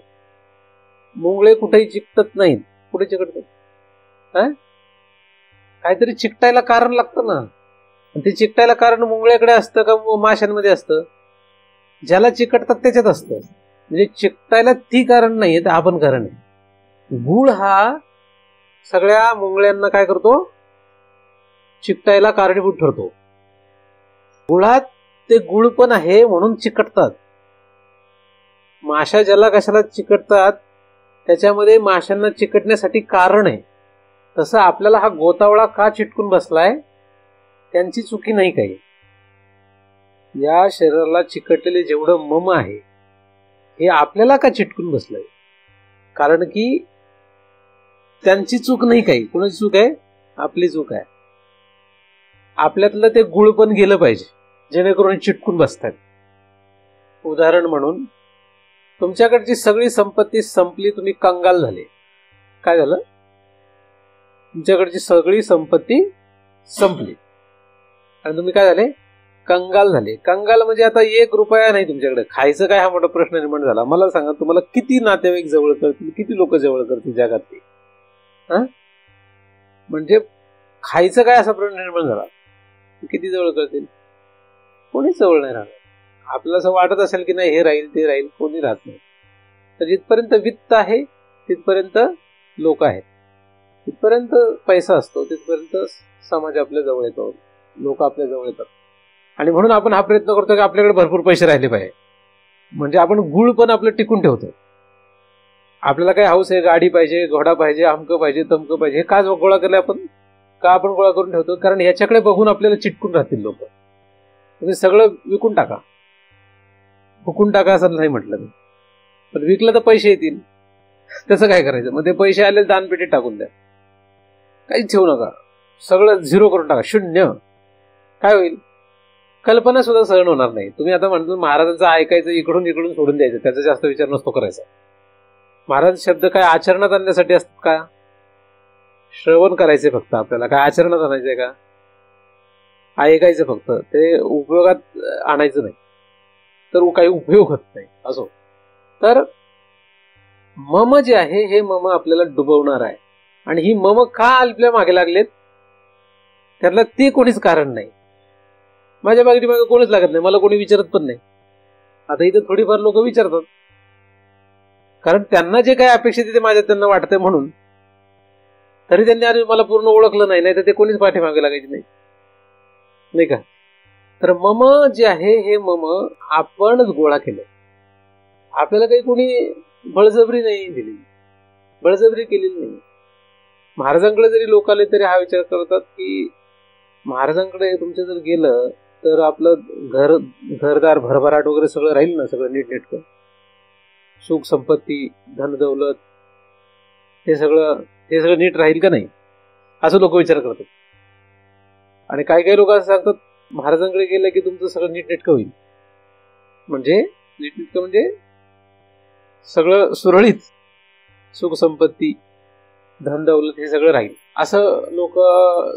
मुंगळे कुठेही चिकटत नाहीत, कुठे चिकटतात. काहीतरी चिकटायला कारण लागतं ना. ते चिकटायला कारण मुंगळ्याकडे असतं का माशांमध्ये असतं. ज्याला चिकटतात त्याच्यात असतं. म्हणजे चिकटायला ती कारण नाहीये, तर आपण कारण आहे. गुळ हा सगळ्या मुंगळ्यांना काय करतो, चिकटायला कारणीभूत ठरतो. गुळात ते गुळ पण आहे म्हणून चिकटतात. माशा ज्याला कशाला चिकटतात त्याच्यामध्ये माशांना चिकटण्यासाठी कारण आहे. तसं आपल्याला हा गोतावळा का चिटकून बसलाय, त्यांची चुकी नाही काही. या शरीराला चिकटलेले जेवढं मम आहे हे आपल्याला का चिटकून बसलंय, कारण की त्यांची चूक नाही काही. कोणाची चूक आहे, आपली चूक आहे. आपल्यातलं ते गुळ पण गेलं पाहिजे जेणेकरून चिटकून बसतात. उदाहरण म्हणून तुमच्याकडची सगळी संपत्ती संपली, तुम्ही कंगाल झाले. काय झालं, तुमच्याकडची सगळी संपत्ती संपली आणि तुम्ही काय झाले, कंगाल झाले. कंगाल म्हणजे आता 1 रुपया नाही तुमच्याकडे. खायचं काय हा मोठा प्रश्न निर्माण झाला. मला सांगा, तुम्हाला किती नातेवाईक जवळ करतील, किती लोक जवळ करतील जगातली. म्हणजे खायचं काय असा प्रश्न निर्माण झाला, किती जवळ करतील, कोणीच जवळ नाही राहणार. आपल्याला असं वाटत असेल की नाही हे राहील ते राहील, कोणी राहत नाही. तर जिथपर्यंत वित्त आहे तिथपर्यंत लोक आहेत, तिथपर्यंत पैसा असतो, तिथपर्यंत समाज आपल्या जवळ येतो, लोक आपल्या जवळ येतात. आणि म्हणून आपण हा प्रयत्न करतो की आपल्याकडे भरपूर पैसे राहिले पाहिजे. म्हणजे आपण गुळ पण आपलं टिकून ठेवतो. आपल्याला काय हाऊस आहे, गाडी पाहिजे, घोडा पाहिजे, अमकं पाहिजे, तमकं पाहिजे. हे का गोळा केलं आपण, का आपण गोळा करून ठेवतो, कारण ह्याच्याकडे बघून आपल्याला चिटकून राहतील लोक. तुम्ही सगळं विकून टाका, फुकून टाका असं नाही म्हटलं, पण विकलं तर पैसे येतील. तसं काय करायचं, मग ते पैसे आले दानपेटीत टाकून द्या, काहीच ठेवू नका, सगळं झिरो करून टाका, शून्य. काय होईल, कल्पना सुद्धा सहन होणार नाही. तुम्ही आता म्हणतो महाराजांचं ऐकायचं, इकडून इकडून सोडून द्यायचं, त्याचा जास्त विचार नसतो करायचा. महाराज शब्द काय आचरणात आणण्यासाठी असतात का, श्रवण करायचे फक्त. आपल्याला काय आचरणात आणायचंय का, ऐकायचं फक्त, ते उपयोगात आणायचं नाही, तर काही उपयोग होत नाही. असो, तर मम जे आहे हे मम आपल्याला डुबवणार आहे. आणि ही मम का आपल्या मागे लागलेत, त्याला ते कोणीच कारण नाही. माझ्या मागे कोणीच लागत नाही, मला कोणी विचारत पण नाही. आता इथं थोडीफार लोक विचारतात, कारण त्यांना जे काही अपेक्षित आहे ते माझ्या त्यांना वाटतंय म्हणून. तरी त्यांनी आज मला पूर्ण ओळखलं नाही, नाही तर ते कोणीच पाठीमागे लागायचे नाही, नाही का. तर मम जे आहे हे मम आपणच गोळा केलंय. आपल्याला काही कोणी बळजबरी नाही दिली, बळजबरी केलेली नाही. महाराजांकडे जरी लोक आले तरी हा विचार करतात की महाराजांकडे तुमचं जर गेलं तर आपलं घरदार भरभराट वगैरे सगळं राहील ना, सगळं नीटनेटकं, सुख संपत्ती धन दौलत हे सगळं नीट राहील का नाही, असं लोक विचार करतात. आणि काही काही लोक असं सांगतात महाराजांकडे गेलं की तुमचं सगळं नीटनेटकं होईल. म्हणजे नीटनेटकं म्हणजे सगळं सुरळीत, सुख संपत्ती धन दौलत हे सगळं राहील असं लोक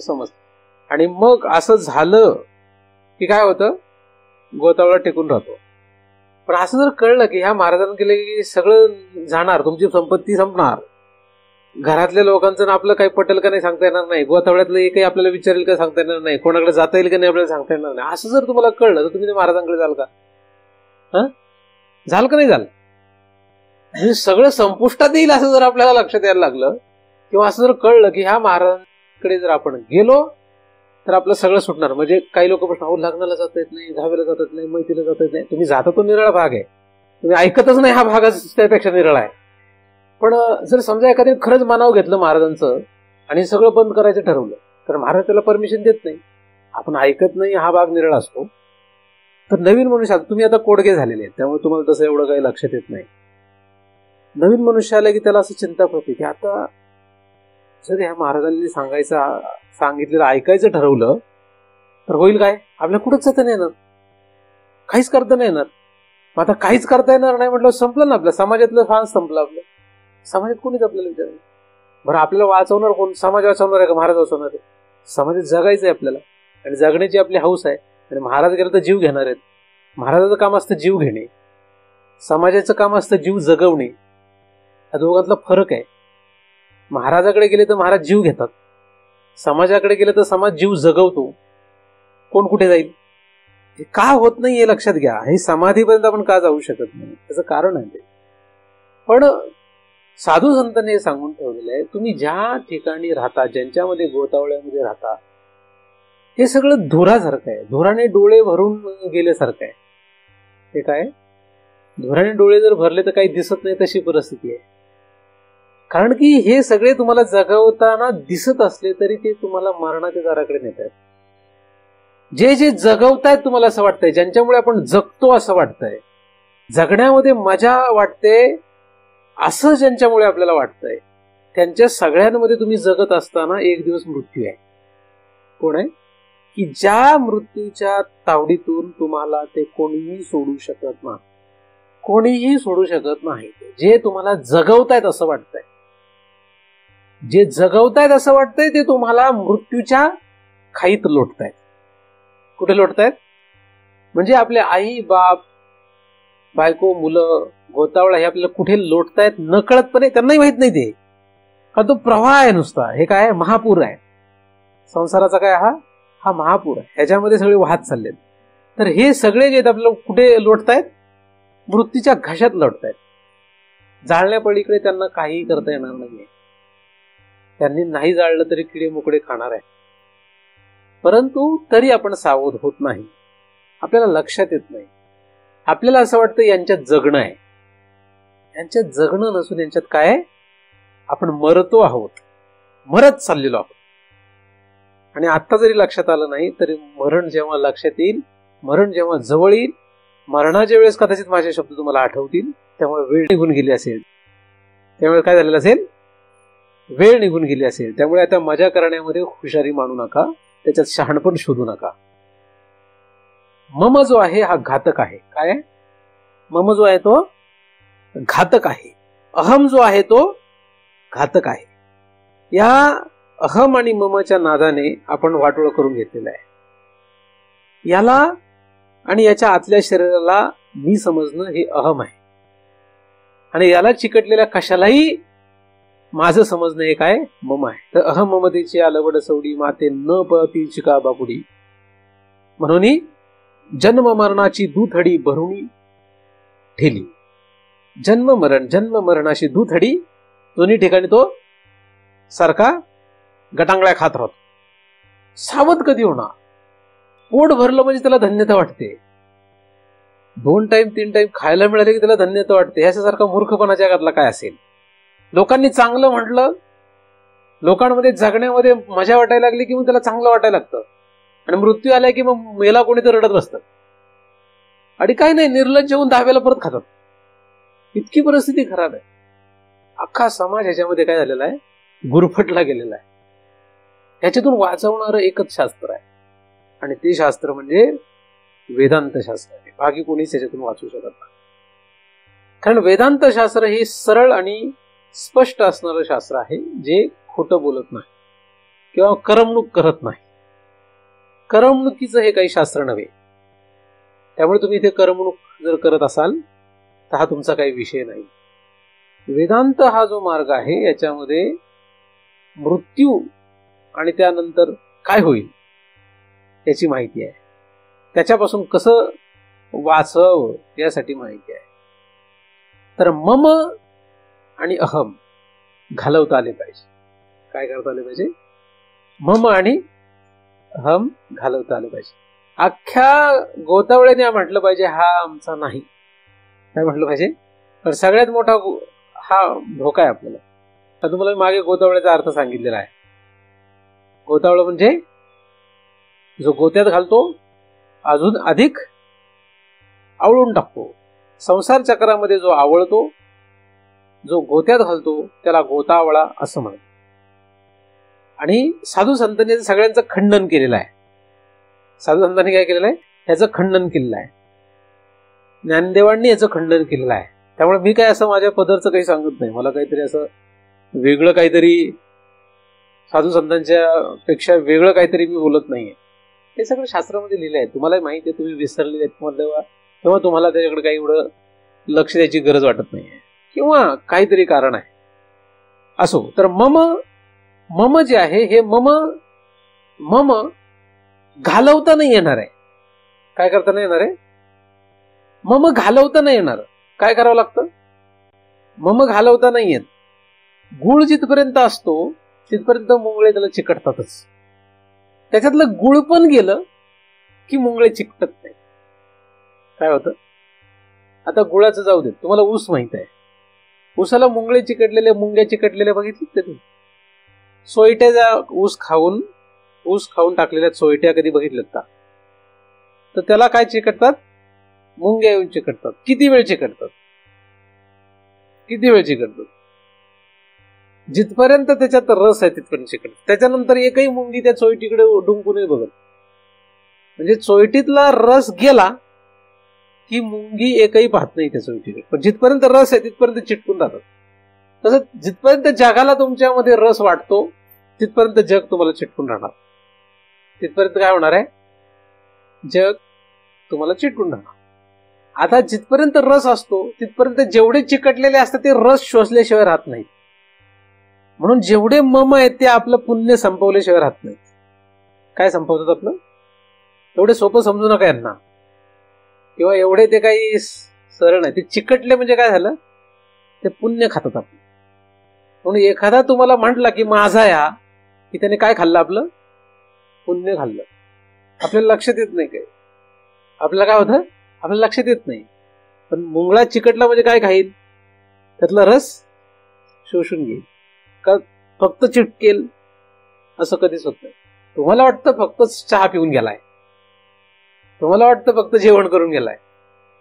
समजतात. आणि मग असं झालं की काय होतं, गोतावळा टेकून राहतो. पण असं जर कळलं की ह्या महाराजांना केलं की सगळं जाणार, तुमची संपत्ती संपणार, घरातल्या लोकांचं आपलं काही पटेल का नाही सांगता येणार नाही, गोतावळ्यातलं काही आपल्याला विचारेल का सांगता येणार नाही, कोणाकडे जाता येईल का नाही आपल्याला सांगता येणार नाही, असं जर तुम्हाला कळलं तर तुम्ही महाराजांकडे जाल का? झाल का नाही झालं? म्हणजे सगळं संपुष्टात येईल असं जर आपल्याला लक्षात यायला लागलं, किंवा असं जर कळलं की ह्या महाराजांकडे जर आपण गेलो तर आपलं सगळं सुटणार. म्हणजे काही लोक प्रश्न, लग्नाला जाता येत नाही, दहावीला जाता येत नाही, मैत्रीला जाता येत नाही. तुम्ही जाता तो निराळा भाग आहे, तुम्ही ऐकतच नाही हा भागच त्यापेक्षा निराळा आहे. पण जर समजा एखाद्याने खरंच मानावं घेतलं महाराजांचं आणि सगळं बंद करायचं ठरवलं तर महाराज त्याला परमिशन देत नाही, आपण ऐकत नाही, हा भाग निराळा असतो. तर नवीन मनुष्य, तुम्ही आता कोडगे झालेले आहेत त्यामुळे तुम्हाला तसं एवढं काही लक्षात येत नाही. नवीन मनुष्य आला की त्याला असं चिंता पडते की आता जर ह्या महाराजांनी सांगितलेलं ऐकायचं ठरवलं तर होईल काय? आपल्याला कुठंच जाता नाही येणार, काहीच करता नाही येणार. मग आता काहीच करता येणार नाही म्हटलं संपलं ना, आपल्या समाजातलं फार संपलं. आपलं समाजात कोणीच आपल्याला विचारलं. बरं आपल्याला वाचवणार कोण? समाज वाचवणार आहे का महाराज वाचवणार आहे? समाजात जगायचं आहे आपल्याला आणि जगण्याची आपली हौस आहे. आणि महाराज गेलं तर जीव घेणार आहेत. महाराजाचं काम असतं जीव घेणे, समाजाचं काम असतं जीव जगवणे. या दोघांतला फरक आहे. महाराजाकडे गेले तर महाराज जीव घेतात, समाजाकडे गेले तर समाज जीव जगवतो. कोण कुठे जाईल? हे का होत नाही हे लक्षात घ्या. हे समाधीपर्यंत आपण का जाऊ शकत नाही त्याचं कारण आहे ते. पण साधू संतांनी हे सांगून ठेवलेलं आहे, तुम्ही ज्या ठिकाणी राहता, ज्यांच्यामध्ये गोतावळ्यामध्ये राहता, हे सगळं धुरासारखं आहे. धुराने डोळे भरून गेल्यासारखं आहे. हे काय? धुराने डोळे जर भरले तर काही दिसत नाही, तशी परिस्थिती आहे. कारण की हे सगळे तुम्हाला जगवताना दिसत असले तरी ते तुम्हाला मरणाच्या दाराकडे नेत आहेत. जे जे जगवतायत तुम्हाला असं वाटतंय, ज्यांच्यामुळे आपण जगतो असं वाटतंय, जगण्यामध्ये मजा वाटते असं ज्यांच्यामुळे आपल्याला वाटतंय, त्यांच्या सगळ्यांमध्ये तुम्ही जगत असताना एक दिवस मृत्यू आहे. कोण आहे? की ज्या मृत्यूच्या तावडीतून तुम्हाला ते कोणीही सोडू शकत नाही, कोणीही सोडू शकत नाही. जे तुम्हाला जगवतायत असं वाटतंय, जे जगवतायत असं वाटतंय ते तुम्हाला मृत्यूच्या खाईत लोटतायत. कुठे लोटतायत? म्हणजे आपले आई बाप, बायको, मुलं, गोतावळा हे आपल्याला कुठे लोटतायत नकळतपणे, त्यांनाही माहित नाही ते. हा तो प्रवाह आहे नुसता. हे काय? महापूर आहे संसाराचा. काय हा महापूर आहे. ह्याच्यामध्ये सगळे वाहत चाललेत. तर हे सगळे जे आपल्याला कुठे लोटतायत? मृत्यूच्या घशात लोटतायत. जाळण्यापलीकडे त्यांना काही करता येणार नाहीये. त्यांनी नाही जाळलं तरी किडे मोकडे खाणार आहे. परंतु तरी आपण सावध होत नाही, आपल्याला लक्षात येत नाही. आपल्याला असं वाटतं यांच्यात जगणं आहे. यांच्यात जगणं नसून यांच्यात काय आहे? आपण मरतो आहोत, मरत चाललेलो आहोत. आणि आता जरी लक्षात आलं नाही तरी मरण जेव्हा लक्षात येईल, मरण जेव्हा जवळ येईल, मरणाच्या वेळेस कदाचित माझे शब्द तुम्हाला आठवतील, त्यामुळे वेळ निघून गेली असेल. त्यामुळे काय झालेलं असेल? वेळ निघून गेली असेल. त्यामुळे आता मजा करण्यामध्ये हुशारी मानू नका, त्याच्यात शहाणपण शोधू नका. मम जो आहे हा घातक आहे. काय? मम जो आहे तो घातक आहे. अहम जो आहे तो घातक आहे. या अहम आणि ममच्या नादाने आपण वाटोळं करून घेतलेलं आहे. याला आणि याच्या आतल्या शरीराला मी समजणं हे अहम आहे. आणि याला चिकटलेल्या कशालाही माझं समजणं हे काय? मम आहे. तर अहम ममतेची अलवड सवडी माते न पळती चिका बापुडी, म्हणून जन्म मरणाची दुथडी भरुणी ठेली. जन्म मरणाची दुथडी दोन्ही ठिकाणी तो सारखा गटांगळ्या खात राहतो. सावध कधी होणार? पोट भरलं म्हणजे त्याला धन्यता वाटते. 2 टाइम 3 टाइम खायला मिळाले की त्याला धन्यता वाटते. ह्याच्यासारखा मूर्खपणा जगातला काय असेल? लोकांनी चांगलं म्हटलं, लोकांमध्ये जगण्यामध्ये मजा वाटायला लागली की मग त्याला चांगलं वाटायला लागतं. आणि मृत्यू आलाय की मग मेला कोणी तर रडत बसतं. आणि काही नाही, निर्लज्ज होऊन 10व्याला परत खातात. इतकी परिस्थिती खराब आहे. अख्खा समाज ह्याच्यामध्ये काय झालेला आहे? गुरफटला गेलेला आहे. ह्याच्यातून वाचवणारं एकच शास्त्र आहे आणि ते शास्त्र म्हणजे वेदांत शास्त्र आहे. बाकी कोणीच ह्याच्यातून वाचू शकत नाही. कारण वेदांत शास्त्र हे सरळ आणि स्पष्ट असणारं शास्त्र आहे, जे खोटं बोलत नाही किंवा करमणूक करत नाही. करमणुकीचं हे काही शास्त्र नव्हे. त्यामुळे तुम्ही इथे करमणूक जर करत असाल तर हा तुमचा काही विषय नाही. वेदांत हा जो मार्ग आहे याच्यामध्ये मृत्यू आणि त्यानंतर काय होईल याची माहिती आहे, त्याच्यापासून कसं वाचव यासाठी माहिती आहे. तर मम आणि अहम घालवता आले पाहिजे. काय करता आले पाहिजे? मम आणि अहम घालवता आले पाहिजे. अख्ख्या गोतावळ्याने म्हटलं पाहिजे हा आमचा नाही. काय म्हटलं पाहिजे? तर सगळ्यात मोठा हा धोका आहे आपल्याला. तर तुम्हाला मी मागे गोतावळ्याचा अर्थ सांगितलेला आहे. गोतावळा म्हणजे जो गोत्यात घालतो अजून अधिक आवळून टाकतो. संसार चक्रामध्ये जो आवळतो, जो गोत्यात घालतो त्याला गोतावळा असं म्हणतात. आणि साधू संतांनी सगळ्यांचं खंडन केलेलं आहे. साधू संतांनी काय केलेलं आहे? ह्याचं खंडन केलेलं आहे. ज्ञानदेवांनी याचं खंडन केलेलं आहे. त्यामुळे मी काय असं माझ्या पदरचं काही सांगत नाही. मला काहीतरी असं वेगळं काहीतरी साधू संतांच्या पेक्षा वेगळं काहीतरी मी बोलत नाहीये. हे सगळं शास्त्रामध्ये लिहिलं आहे. तुम्हाला माहिती आहे, तुम्ही विसरले आहेत तेव्हा तुम्हाला त्याच्याकडे काही एवढं लक्ष द्यायची गरज वाटत नाहीये किंवा काहीतरी कारण आहे. असो, तर मम जे आहे हे मम घालवता नाही येणार आहे. काय करता नाही येणार आहे? मम घालवता नाही येणार. काय करावं लागतं? मम घालवता नाही येत. गुळ जिथपर्यंत असतो तिथपर्यंत मुंगळे त्याला चिकटतातच. त्याच्यातलं गुळ पण गेलं की मुंगळे चिकटत नाही. काय होतं? आता गुळाचं जाऊ देत, तुम्हाला ऊस माहित आहे. ऊसाला मुंगळे चिकटलेले, मुंग्या चिकटलेल्या बघितले ते तुम्ही? सोयट्याचा ऊस खाऊन टाकलेल्या सोयट्या कधी बघितल्यात का? तर त्याला काय चिकटतात? मुंग्या येऊन चिकटतात. किती वेळ चिकटतात? जिथपर्यंत त्याच्यात रस आहे तिथपर्यंत चिकटतात. त्याच्यानंतर एकही मुंगी त्या चोयटीकडे डुंकूनच बघत. म्हणजे चोयटीतला रस गेला की मुंगी एकही पाहत नाही त्या चोयटीकडे. पण जिथपर्यंत रस आहे तिथपर्यंत चिटकून राहतात. तसं जिथपर्यंत जगाला तुमच्यामध्ये रस वाटतो तिथपर्यंत जग तुम्हाला चिटकून राहणार. तिथपर्यंत काय होणार आहे? जग तुम्हाला चिटकून राहणार. आता जिथपर्यंत रस असतो तिथपर्यंत जेवढे चिकटलेले असतात ते रस शोषल्याशिवाय राहत नाहीत. म्हणून जेवढे मम आहेत ते आपलं पुण्य संपवल्याशिवाय राहत नाहीत. काय संपवतात आपलं? एवढे सोपं समजू नका यांना, किंवा एवढे ते काही सरळ नाही. ते चिकटले म्हणजे काय झालं? ते पुण्य खातात आपलं. म्हणून एखादा तुम्हाला म्हटला की माझा या, की त्याने काय खाल्लं? आपलं पुण्य खाल्लं. आपल्याला लक्षात येत नाही. काय आपल्याला काय होतं? आपल्याला लक्षात येत नाही. पण मुंगळा चिकटला म्हणजे काय खाईल? त्यातला रस शोषून घेईल. का फक्त चिटकेल? असं कधीच होत नाही. तुम्हाला वाटतं फक्त चहा पिऊन गेलाय, तुम्हाला वाटतं फक्त जेवण करून गेलाय,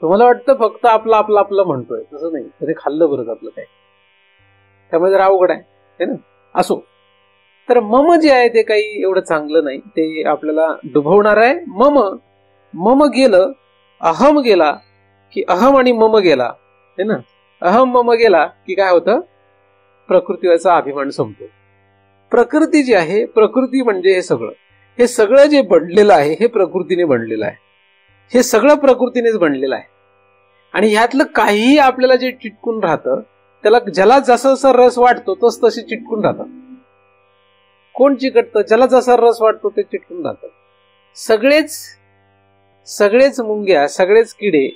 तुम्हाला वाटतं फक्त आपलं म्हणतोय. तसं नाही. तरी खाल्लं बरंच आपलं काय. त्यामुळे जरा अवघड आहे ना. असो, तर मम जे आहे ते काही एवढं चांगलं नाही. ते आपल्याला डुबवणार आहे. मम गेलं, अहम गेला की अहम आणि मम गेला है ना. अहम मम गेला की काय होतं? प्रकृतीचा अभिमान संपतो. प्रकृती जी आहे, प्रकृती म्हणजे हे सगळं जे बनलेलं आहे हे प्रकृतीने बनलेलं आहे. हे सगळं प्रकृतीनेच बनलेलं आहे. आणि ह्यातलं काहीही आपल्याला जे चिटकून राहतं त्याला, ज्याला जसा जसा रस वाटतो तसे चिटकून राहतात. कोण चिकटतं? ज्याला जसा रस वाटतो ते चिटकून राहतात. सगळेच मुंग्या, सगळेच किडे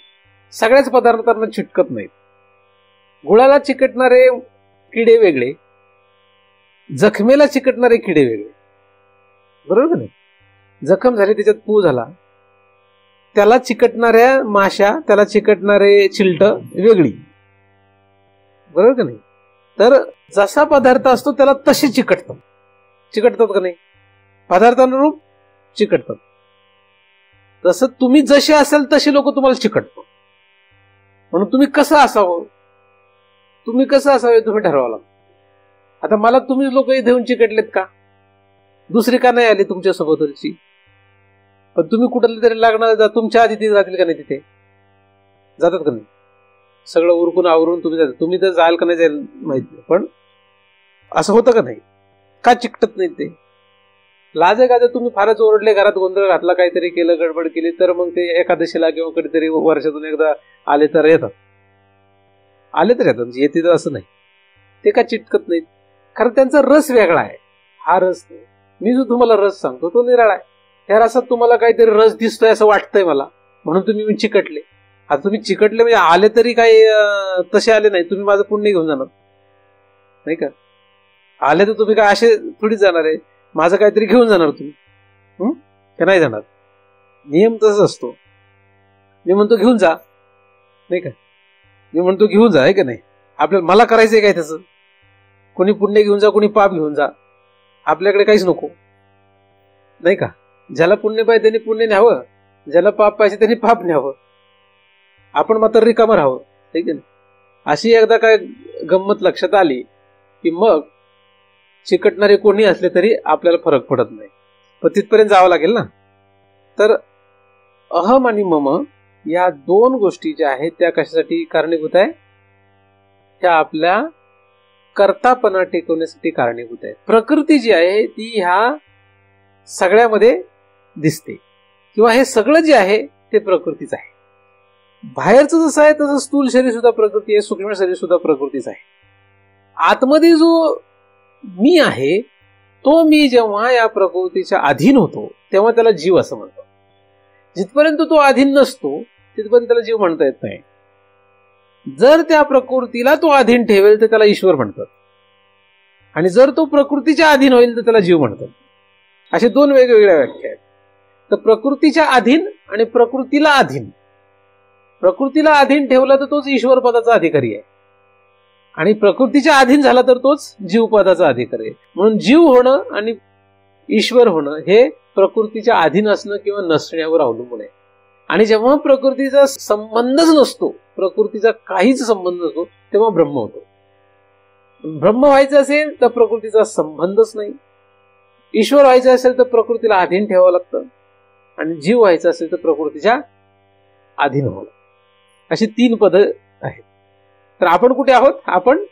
सगळ्याच पदार्थांना चिटकत नाहीत. गुळाला चिकटणारे किडे वेगळे, जखमेला चिकटणारे किडे वेगळे. बरोबर का नाही? जखम झाली, त्याच्यात पू झाला, त्याला चिकटणाऱ्या माशा, त्याला चिकटणारे चिलट वेगळी. बरोबर का नाही? तर जसा पदार्थ असतो त्याला तसे चिकटतात का नाही? पदार्थानुरूप चिकटतात. तसं तुम्ही जसे असाल तसे लोक तुम्हाला चिकटतात. म्हणून तुम्ही कसं असावं तुम्ही ठरवावं लागतं. आता मला तुम्ही लोक इथे येऊन चिकटलेत का? दुसरी का नाही आली तुमच्या सोबतची? पण तुम्ही कुठल्या तरी लागणार, तुमच्या आधी ती जातील का नाही? तिथे जातात का नाही? सगळं उरकून आवरून तुम्ही जातात. तुम्ही तर जाल का नाही जाईल माहित नाही, पण असं होतं का नाही? का चिकटत नाही? ते लाज आहे का? जर तुम्ही फारच ओरडले, घरात गोंधळ घातला, काहीतरी केलं, गडबड केली, तर मग ते एकादशीला किंवा कधीतरी वर्षातून एकदा आले तर येतात. आले तर येतात, येते तर असं नाही. ते का चिटकत नाहीत? कारण त्यांचा रस वेगळा आहे, हा रस नाही. मी जो तुम्हाला रस सांगतो तो निराळा आहे. त्या रसात तुम्हाला काहीतरी रस दिसतोय असं वाटतंय मला, म्हणून तुम्ही चिकटले. आता तुम्ही चिकटले म्हणजे आले तरी काही तसे आले नाही, तुम्ही माझं पुण्य घेऊन जाणार नाही का? आले तर तुम्ही काय असे थोडीच जाणार आहे, माझं काहीतरी घेऊन जाणार तुम्ही, का नाही जाणार? नियम तसंच असतो. मी म्हणतो घेऊन जा, नाही का? मी म्हणतो घेऊन जा, आहे का नाही? आपल्याला मला करायचंय काय तसं? कोणी पुण्य घेऊन जा, कोणी पाप घेऊन जा, आपल्याकडे काहीच नको, नाही का? ज्याला पुण्य पाहिजे त्यांनी पुण्य न्यावं, ज्याला पाप पाहिजे त्यांनी पाप न्यावं, आपण मात्र रिकामं राहावं, ठीक आहे ना? अशी एकदा काय गंमत लक्षात आली की मग चिकटणारे कोणी असले तरी आपल्याला फरक पडत नाही. पण तिथपर्यंत जावं लागेल ना. तर अहम आणि मम या दोन गोष्टी ज्या आहेत त्या कशासाठी कारणीभूत आहे? त्या आपल्या कर्तापणा टेकवण्यासाठी कारणीभूत आहे. प्रकृती जी आहे ती ह्या सगळ्यामध्ये दिसते, किंवा हे सगळं जे आहे ते प्रकृतीच आहे. बाहेरचं जसं आहे तसं स्थूल शरीर सुद्धा प्रकृती आहे, सूक्ष्म शरीर सुद्धा प्रकृतीच आहे. आतमध्ये जो मी आहे तो मी जेव्हा या प्रकृतीच्या अधीन होतो तेव्हा त्याला जीव असं म्हणतो. जिथपर्यंत तो अधीन नसतो तिथपर्यंत त्याला जीव म्हणता येत नाही. जर त्या प्रकृतीला तो अधीन ठेवेल तर त्याला ईश्वर म्हणतात, आणि जर तो प्रकृतीच्या अधीन होईल तर त्याला जीव म्हणतात. असे दोन वेगवेगळ्या व्याख्या आहेत. तर प्रकृतीच्या अधीन आणि प्रकृतीला अधीन. प्रकृतीला अधीन ठेवला तर तोच ईश्वर पदाचा अधिकारी आहे, आणि प्रकृतीच्या अधीन झाला तर तोच जीव पदाचा अधिकारी आहे. म्हणून जीव होणं आणि ईश्वर होणं हे प्रकृतीच्या अधीन असणं किंवा नसण्यावर अवलंबून आहे. आणि जेव्हा प्रकृतीचा संबंधच नसतो, प्रकृतीचा काहीच संबंध नसतो, तेव्हा ब्रह्म होतो. ब्रह्म व्हायचं असेल तर प्रकृतीचा संबंधच नाही. ईश्वर व्हायचं असेल तर प्रकृतीला अधीन ठेवावं लागतं, आणि जीव व्हायचं असेल तर प्रकृतीच्या अधीन व्हावं. अशी तीन पद आहेत. तर आपण कुठे आहोत? आपण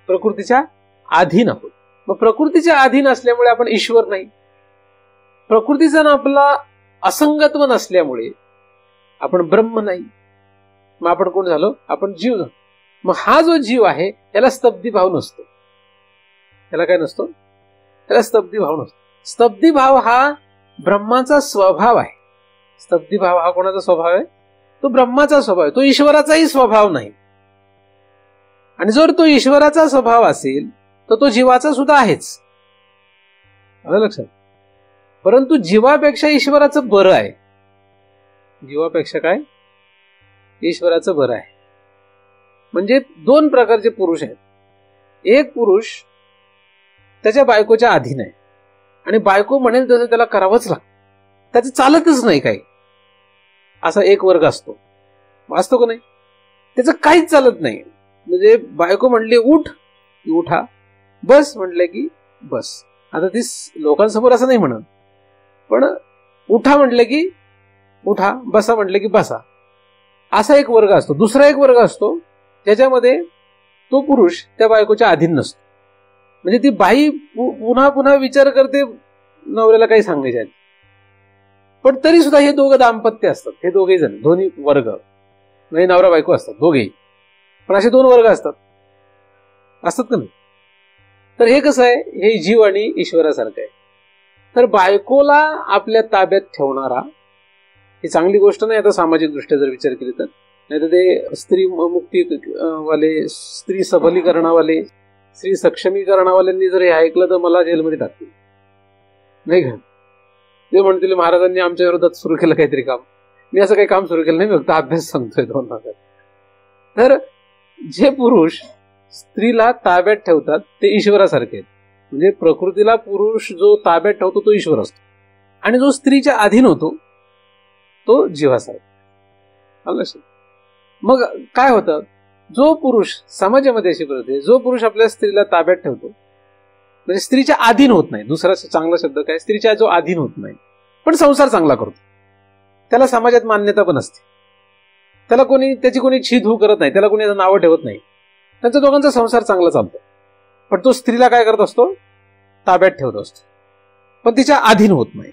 प्रकृतीच्या अधीन आहोत. मग प्रकृतीच्या अधीन असल्यामुळे आपण ईश्वर नाही. प्रकृतीचा आपला असंगत्व नसल्यामुळे आपण ब्रह्म नाही. मग आपण कोण झालो? आपण जीव झालो. मग हा जो जीव आहे त्याला स्तब्धी भाव नसतो. त्याला काय नसतो? त्याला स्तब्धी भाव नसतो. स्तब्धी भाव हा ब्रह्माचा स्वभाव आहे. स्तब्धी भाव हा कोणाचा स्वभाव आहे? तो ब्रह्माचा स्वभाव आहे. तो ईश्वराचाही स्वभाव नाही. आणि जर तो ईश्वराचा स्वभाव असेल तर तो जीवाचा सुद्धा आहेच. आलं लक्षात? परंतु जीवापेक्षा ईश्वराचं बरं आहे. जीवापेक्षा काय? ईश्वराचं बरं आहे. म्हणजे दोन प्रकारचे पुरुष आहेत. एक पुरुष त्याच्या बायकोच्या अधीन आहे, आणि बायको म्हणेल तसं त्याला करावंच लागतं, त्याचं चालतच नाही काही. असा एक वर्ग असतो. असतो का नाही? त्याचं काहीच चालत नाही. म्हणजे बायको म्हणली उठ की उठा, बस म्हटलं की बस. आता ती लोकांसमोर असं नाही म्हणत, पण उठा म्हटलं की उठा, बसा म्हटलं की बसा. असा एक वर्ग असतो. दुसरा एक वर्ग असतो ज्याच्यामध्ये तो पुरुष त्या बायकोच्या अधीन नसतो. म्हणजे ती बाई पुन्हा पुन्हा विचार करते नवऱ्याला काही सांगायचे आहे, पण तरी सुद्धा हे दोघं दाम्पत्य असतात. हे दोघे जण, दोन्ही वर्ग म्हणजे नवरा बायको असतात दोघेही, पण असे दोन वर्ग असतात का नाही? तर हे कसं आहे? हे जीव आणि ईश्वरासारखं आहे. तर बायकोला आपल्या ताब्यात ठेवणारा ही चांगली गोष्ट नाही आता सामाजिक दृष्ट्या जर विचार केली तर. नाही तर ते स्त्री मुक्ती वाले, स्त्री सबलीकरणावाले, स्त्री सक्षमीकरणावाल्यांनी जर हे ऐकलं तर मला जेलमध्ये टाकतील, नाही का? ते म्हणतील महाराजांनी आमच्या विरोधात सुरू केलं काहीतरी काम. मी असं काही काम सुरू केलं नाही, मी फक्त अभ्यास सांगतोय 2 भागात. तर जे पुरुष स्त्रीला ताब्यात ठेवतात ते ईश्वरासारखे आहेत. म्हणजे प्रकृतीला पुरुष जो ताब्यात ठेवतो तो ईश्वर असतो, आणि जो स्त्रीच्या अधीन होतो तो जीवासारखा. मग काय होतं? जो पुरुष समाजामध्ये अशी पद्धती, जो पुरुष आपल्या स्त्रीला ताब्यात ठेवतो म्हणजे स्त्रीच्या अधीन होत नाही. दुसरा चांगला शब्द काय? स्त्रीच्या जो अधीन होत नाही, पण संसार चांगला करतो, त्याला समाजात मान्यता पण असते, त्याला त्याची कोणी छीधू करत नाही, त्याला कोणी नावं ठेवत नाही, त्यांचा दोघांचा संसार चांगला चालतो. पण तो स्त्रीला काय करत असतो? ताब्यात ठेवत असतो. पण तिच्या अधीन होत नाही.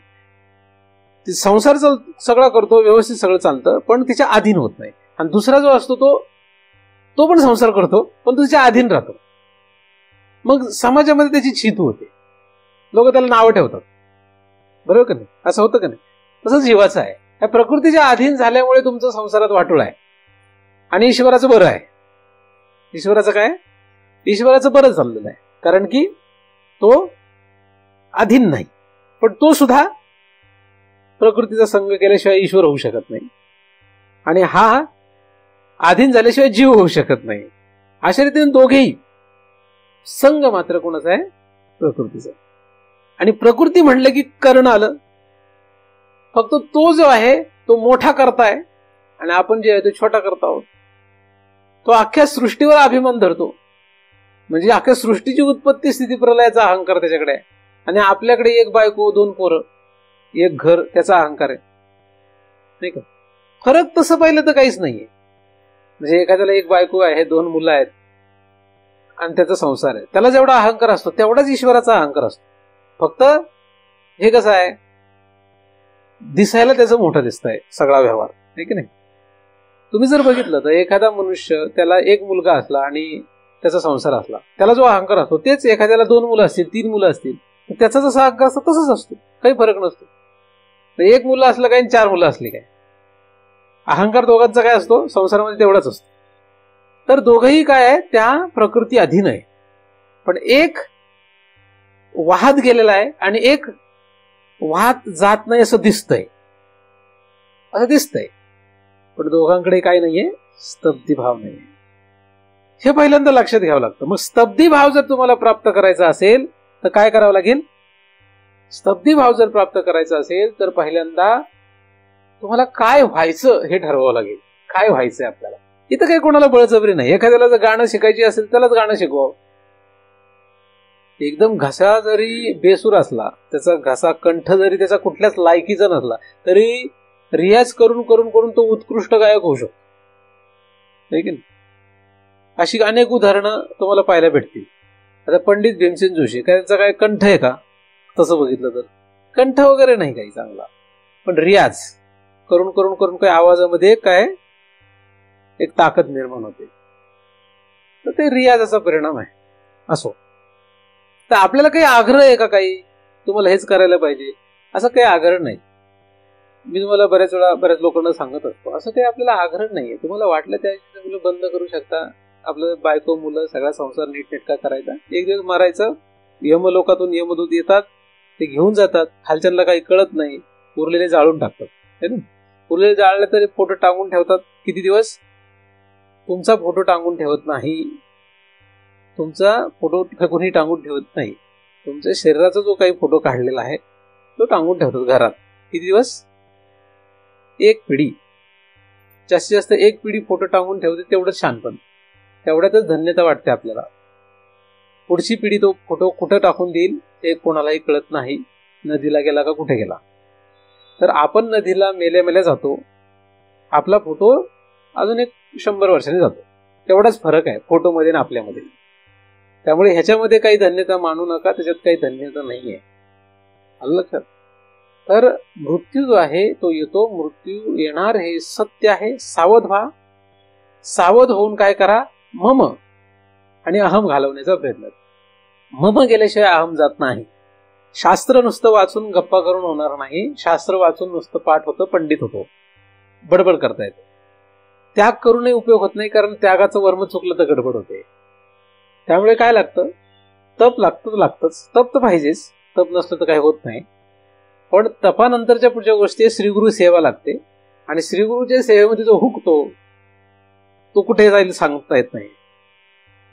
ती संसार सगळा करतो, व्यवस्थित सगळं चालतं, पण तिच्या अधीन होत नाही. आणि दुसरा जो असतो तो पण संसार करतो, पण तो तिच्या अधीन राहतो. मग समाजामध्ये त्याची छीत होते, लोक त्याला नावं ठेवतात. बरोबर का नाही? असं होतं का नाही? तसंच जीवाचं आहे. या प्रकृतीच्या अधीन झाल्यामुळे तुमचं संसारात वाटोळ आहे. आणि ईश्वराचं बरं आहे. ईश्वराचं काय? ईश्वराचं बरं चाललेलं आहे, कारण की तो अधीन नाही. पण तो सुद्धा प्रकृतीचा संग केल्याशिवाय ईश्वर होऊ शकत नाही, आणि हा अधीन झाल्याशिवाय जीव होऊ शकत नाही. अशा रीतीने दोघेही संग मात्र कोणाचा आहे? प्रकृतीचा. आणि प्रकृती म्हणलं की कर्ण आलं. फक्त तो जो आहे तो मोठा करताय, आणि आपण जे आहे तो छोटा करता आहोत. तो अख्ख्या सृष्टीवर अभिमान धरतो, म्हणजे अख्ख्या सृष्टीची उत्पत्ती स्थिती प्रलयाचा अहंकार त्याच्याकडे आहे. आणि आपल्याकडे एक बायको, 2 पोरं, एक घर, त्याचा अहंकार आहे, नाही का? फरक तसं पाहिलं तर काहीच नाहीये. म्हणजे एखाद्याला एक बायको आहे, 2 मुलं आहेत, आणि त्याचा संसार आहे, त्याला जेवढा अहंकार असतो तेवढाच ईश्वराचा अहंकार असतो. फक्त हे कसं आहे, दिसायला त्याचं मोठं दिसतंय सगळा व्यवहार, आहे की नाही? तुम्ही जर बघितलं तर एखादा मनुष्य, त्याला एक मुलगा असला आणि त्याचा संसार असला, त्याला जो अहंकार असतो तेच एखाद्याला 2 मुलं असतील, 3 मुलं असतील, त्याचा जसा अहंकार असतो तसंच असतो, काही फरक नसतो. एक मुलं असलं काय, 4 मुलं असली काय, अहंकार दोघांचा काय असतो संसारामध्ये तेवढाच असतो. तर दोघंही काय आहे, त्या प्रकृती अधीन आहे. पण एक वाहत गेलेला आहे आणि एक वाहत जात नाही असं दिसतंय, पण दोघांकडे काय नाहीये? स्तब्धी भाव नाहीये. हे पहिल्यांदा लक्षात घ्यावं लागतं. मग स्तब्धी भाव जर तुम्हाला प्राप्त करायचा असेल तर काय करावं लागेल? स्तब्धी भाव जर प्राप्त करायचा असेल तर पहिल्यांदा तुम्हाला काय व्हायचं हे ठरवावं लागेल. काय व्हायचंय आपल्याला? इथं काही कोणाला बळजबरी नाही. एखाद्याला जर गाणं शिकायची असेल त्यालाच गाणं शिकवावं. एकदम घसा जरी बेसूर असला, त्याचा घसा कंठ जरी त्याचा कुठल्याच लायकीचा नसला, तरी रियाज करून करून करून तो उत्कृष्ट गायक होऊ शकतो, नाही की नाही? अशी अनेक उदाहरणं तुम्हाला पाहायला भेटतील. आता पंडित भीमसेन जोशी, काय त्यांचा काय कंठ आहे का? तसं बघितलं तर कंठ वगैरे नाही काही चांगला, पण रियाज करून करून करून काय आवाजामध्ये काय एक ताकद निर्माण होते. तर ते रियाजाचा परिणाम आहे. असो, तर आपल्याला काही आग्रह आहे का, काही तुम्हाला हेच करायला पाहिजे असं काही आग्रह नाही. मी तुम्हाला बऱ्याच लोकांना सांगत असतो, असं काही आपल्याला आग्रह नाहीये. तुम्हाला वाटलं त्या मुलं बंद करू शकता, आपलं बायको मुलं सगळा संसार नीटनेटका करायचा. एक दिवस मारायचं, यमलोकातून यमदूत येतात, ते घेऊन जातात. खालच्यांना काही कळत नाही, उरलेले जाळून टाकतात, है ना? उरलेले जाळले तरी फोटो टांगून ठेवतात. किती दिवस? तुमचा फोटो टांगून ठेवत नाही, तुमचा फोटो कोणी टांगून ठेवत नाही. तुमच्या शरीराचा जो काही फोटो काढलेला आहे तो टांगून ठेवतात घरात. किती दिवस? 1 पिढी, जास्तीत जास्त 1 पिढी फोटो टांगून ठेवते. तेवढंच शानपण, तेवढ्यातच धन्यता वाटते आपल्याला. पुढची पिढी तो फोटो कुठं टाकून देईल हे कोणालाही कळत नाही. नदीला गेला का कुठे गेला? तर आपण नदीला मेल्या मेल्या जातो, आपला फोटो अजून 100 वर्षांनी जातो. तेवढाच फरक आहे फोटोमध्ये आणि आपल्यामध्ये. त्यामुळे ह्याच्यामध्ये काही धन्यता मानू नका, त्याच्यात काही धन्यता नाहीये. आलं लक्षात? तर मृत्यू जो आहे तो येतो, मृत्यू येणार हे सत्य आहे. सावध व्हा. सावध होऊन काय करा? मम आणि अहम घालवण्याचा प्रयत्न. मम गेल्याशिवाय अहम जात नाही. शास्त्र नुसतं वाचून गप्पा करून होणार नाही. शास्त्र वाचून नुसतं पाठ होतं, पंडित होतो, बडबड करता येतो. त्याग करूनही उपयोग होत नाही, कारण त्यागाचं वर्म चुकलं तर गडबड होते. त्यामुळे काय लागतं? तप लागतंच. तप तर पाहिजेच, तप नसलं तर काही होत नाही. पण तपानंतरच्या पुढच्या गोष्टी श्रीगुरु सेवा लागते. आणि श्रीगुरूच्या सेवेमध्ये जो हुकतो तो कुठे जाईल सांगता येत नाही.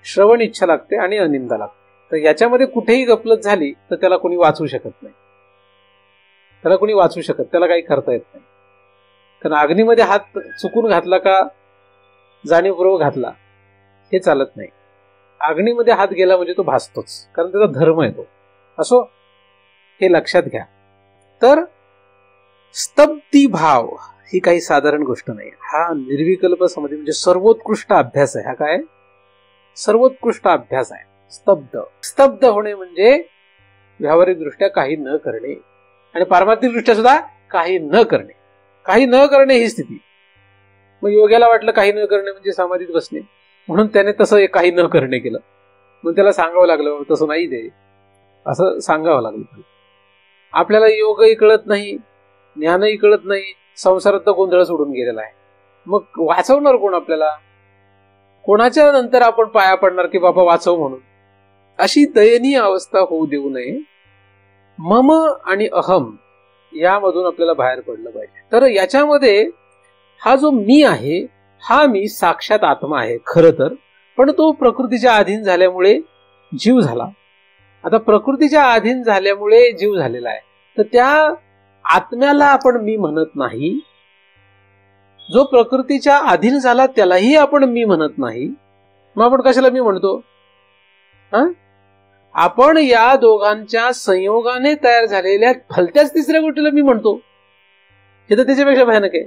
श्रवण इच्छा लागते आणि अनिंदा लागते. तर याच्यामध्ये कुठेही गफलत झाली तर त्याला कोणी वाचवू शकत नाही. त्याला काही करता येत नाही. कारण अग्नीमध्ये हात चुकून घातला का जाणीवपूर्वक घातला हे चालत नाही. अग्नीमध्ये हात गेला म्हणजे तो भासतोच, कारण त्याचा धर्म आहे तो. असो, हे लक्षात घ्या. तर स्तब्धी भाव ही काही साधारण गोष्ट नाही. हा निर्विकल्प समाधी म्हणजे सर्वोत्कृष्ट अभ्यास आहे. हा काय? सर्वोत्कृष्ट अभ्यास आहे. स्तब्ध होणे म्हणजे व्यावहारिक दृष्ट्या काही न करणे आणि पारमार्थिक दृष्ट्या सुद्धा काही न करणे. काही न करणे ही स्थिती. मग योग्याला वाटलं काही न करणे म्हणजे समाधीत बसणे, म्हणून त्याने तसं काही न करणे केलं. मग त्याला सांगावं लागलं तसं नाही, ते असं सांगावं लागलं. आपल्याला योगही कळत नाही, ज्ञानही कळत नाही, संसारात तर गोंधळ सोडून गेलेला आहे. मग वाचवणार कोण आपल्याला? कोणाच्या नंतर आपण पाया पडणार की बाबा वाचव म्हणून? अशी दयनीय अवस्था होऊ देऊ नये. मम आणि अहम यामधून आपल्याला बाहेर पडलं पाहिजे. तर याच्यामध्ये हा जो मी आहे, हा मी साक्षात आत्मा आहे खरं तर, पण तो प्रकृतीच्या अधीन झाल्यामुळे जीव झाला. आता प्रकृतीच्या अधीन झाल्यामुळे जीव झालेला आहे, तर त्या आत्म्याला आपण मी म्हणत नाही. जो प्रकृतीच्या अधीन झाला त्यालाही आपण मी म्हणत नाही. मग आपण कशाला मी म्हणतो? आपण या दोघांच्या संयोगाने तयार झालेल्या भलत्याच तिसऱ्या गोष्टीला मी म्हणतो. हे तर त्याच्यापेक्षा भयानक आहे.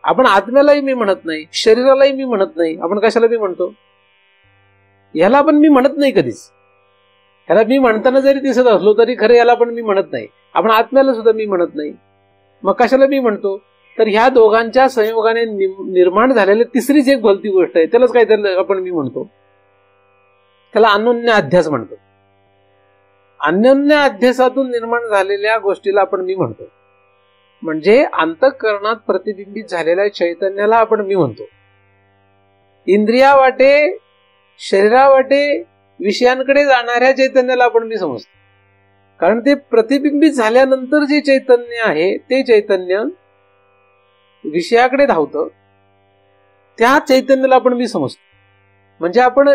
आपण आत्म्यालाही मी म्हणत नाही, शरीरालाही मी म्हणत नाही. आपण कशाला मी म्हणतो? याला आपण मी म्हणत नाही कधीच. याला मी म्हणताना जरी दिसत असलो तरी खरं याला पण मी म्हणत नाही. आपण आत्म्याला सुद्धा मी म्हणत नाही. मग कशाला मी म्हणतो? तर ह्या दोघांच्या संयोगाने निर्माण झालेली तिसरीच एक भलती गोष्ट आहे, त्यालाच काहीतरी आपण मी म्हणतो. त्याला अन्योन्य अध्यास म्हणतो. अन्योन्य अध्यासातून निर्माण झालेल्या गोष्टीला आपण मी म्हणतो. म्हणजे अंतःकरणात प्रतिबिंबित झालेल्या चैतन्याला आपण मी म्हणतो. इंद्रिया वाटे, शरीरा वाटे, विषयांकडे जाणाऱ्या चैतन्याला आपण मी समजतो. कारण ते प्रतिबिंबित झाल्यानंतर जे चैतन्य आहे ते चैतन्य विषयाकडे धावतं, त्या चैतन्याला आपण मी समजतो. म्हणजे आपण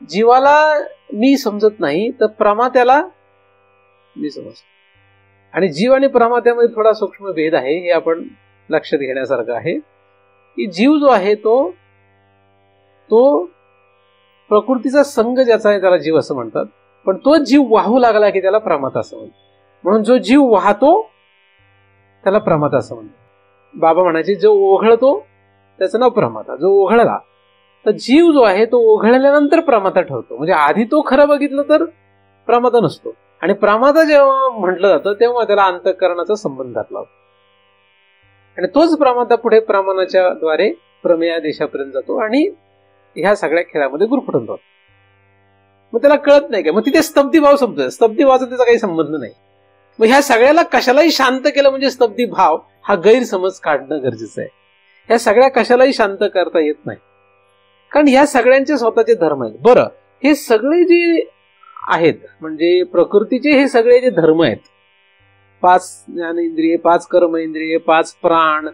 जीवाला मी समजत नाही, तर प्रमात्याला मी समजतो. आणि जीव आणि प्रमात्यामध्ये थोडा सूक्ष्म भेद आहे, हे आपण लक्षात घेण्यासारखं आहे. की जीव जो आहे तो प्रकृतीचा संघ ज्याचा आहे त्याला जीव असं म्हणतात, पण तो जीव वाहू लागला की त्याला प्रमाता असं म्हणतात. म्हणून जो जीव वाहतो त्याला प्रमाता असं म्हणतात. बाबा म्हणायचे जो ओघळतो त्याचं नाव प्रमाता. जो ओघळला, तर जीव जो आहे तो ओघळल्यानंतर प्रमाता ठरतो. म्हणजे आधी तो खरं बघितलं तर प्रमाता नसतो, आणि प्रमाता जेव्हा म्हटलं जातं तेव्हा त्याला अंतःकरणाचा संबंध घातला होता. आणि तोच प्रमाता पुढे प्रमाणाच्या द्वारे प्रमेयादेशापर्यंत जातो आणि ह्या सगळ्या खेळामध्ये गुरफटून जातो. मग त्याला कळत नाही का? मग तिथे स्तब्धीभाव संपतो. स्तब्धीभावाचा त्याचा काही संबंध नाही. मग ह्या सगळ्याला कशालाही शांत केलं म्हणजे स्तब्धीभाव हा गैरसमज काढणं गरजेचं आहे. ह्या सगळ्या कशालाही शांत करता येत नाही, कारण ह्या सगळ्यांचे स्वतःचे धर्म आहेत. बरं, हे सगळे जे आहेत म्हणजे प्रकृतीचे हे सगळे जे धर्म आहेत, 5 ज्ञानेंद्रिये, 5 कर्मेंद्रिये, 5 प्राण,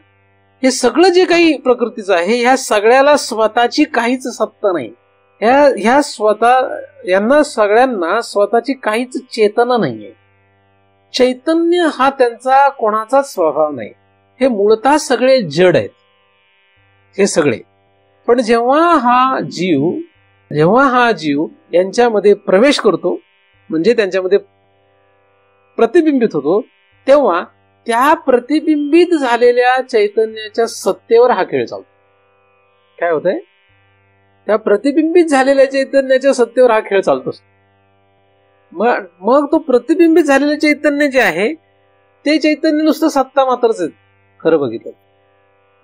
हे सगळं जे काही प्रकृतीचं आहे, ह्या सगळ्याला स्वतःची काहीच सत्ता नाही. यांना सगळ्यांना स्वतःची काहीच चेतना नाहीये. चैतन्य हा त्यांचा कोणाचाच स्वभाव नाही. हे मूळतः सगळे जड आहेत हे सगळे. पण जेव्हा हा जीव यांच्यामध्ये प्रवेश करतो, म्हणजे त्यांच्यामध्ये प्रतिबिंबित होतो, तेव्हा त्या प्रतिबिंबित झालेल्या चैतन्याच्या सत्तेवर हा खेळ चालतो. काय होतंय? त्या प्रतिबिंबित झालेल्या चैतन्याच्या सत्तेवर हा खेळ चालतो. मग तो प्रतिबिंबित झालेले चैतन्य जे आहे ते चैतन्य नुसतं सत्ता मात्रच आहे खरं बघितलं.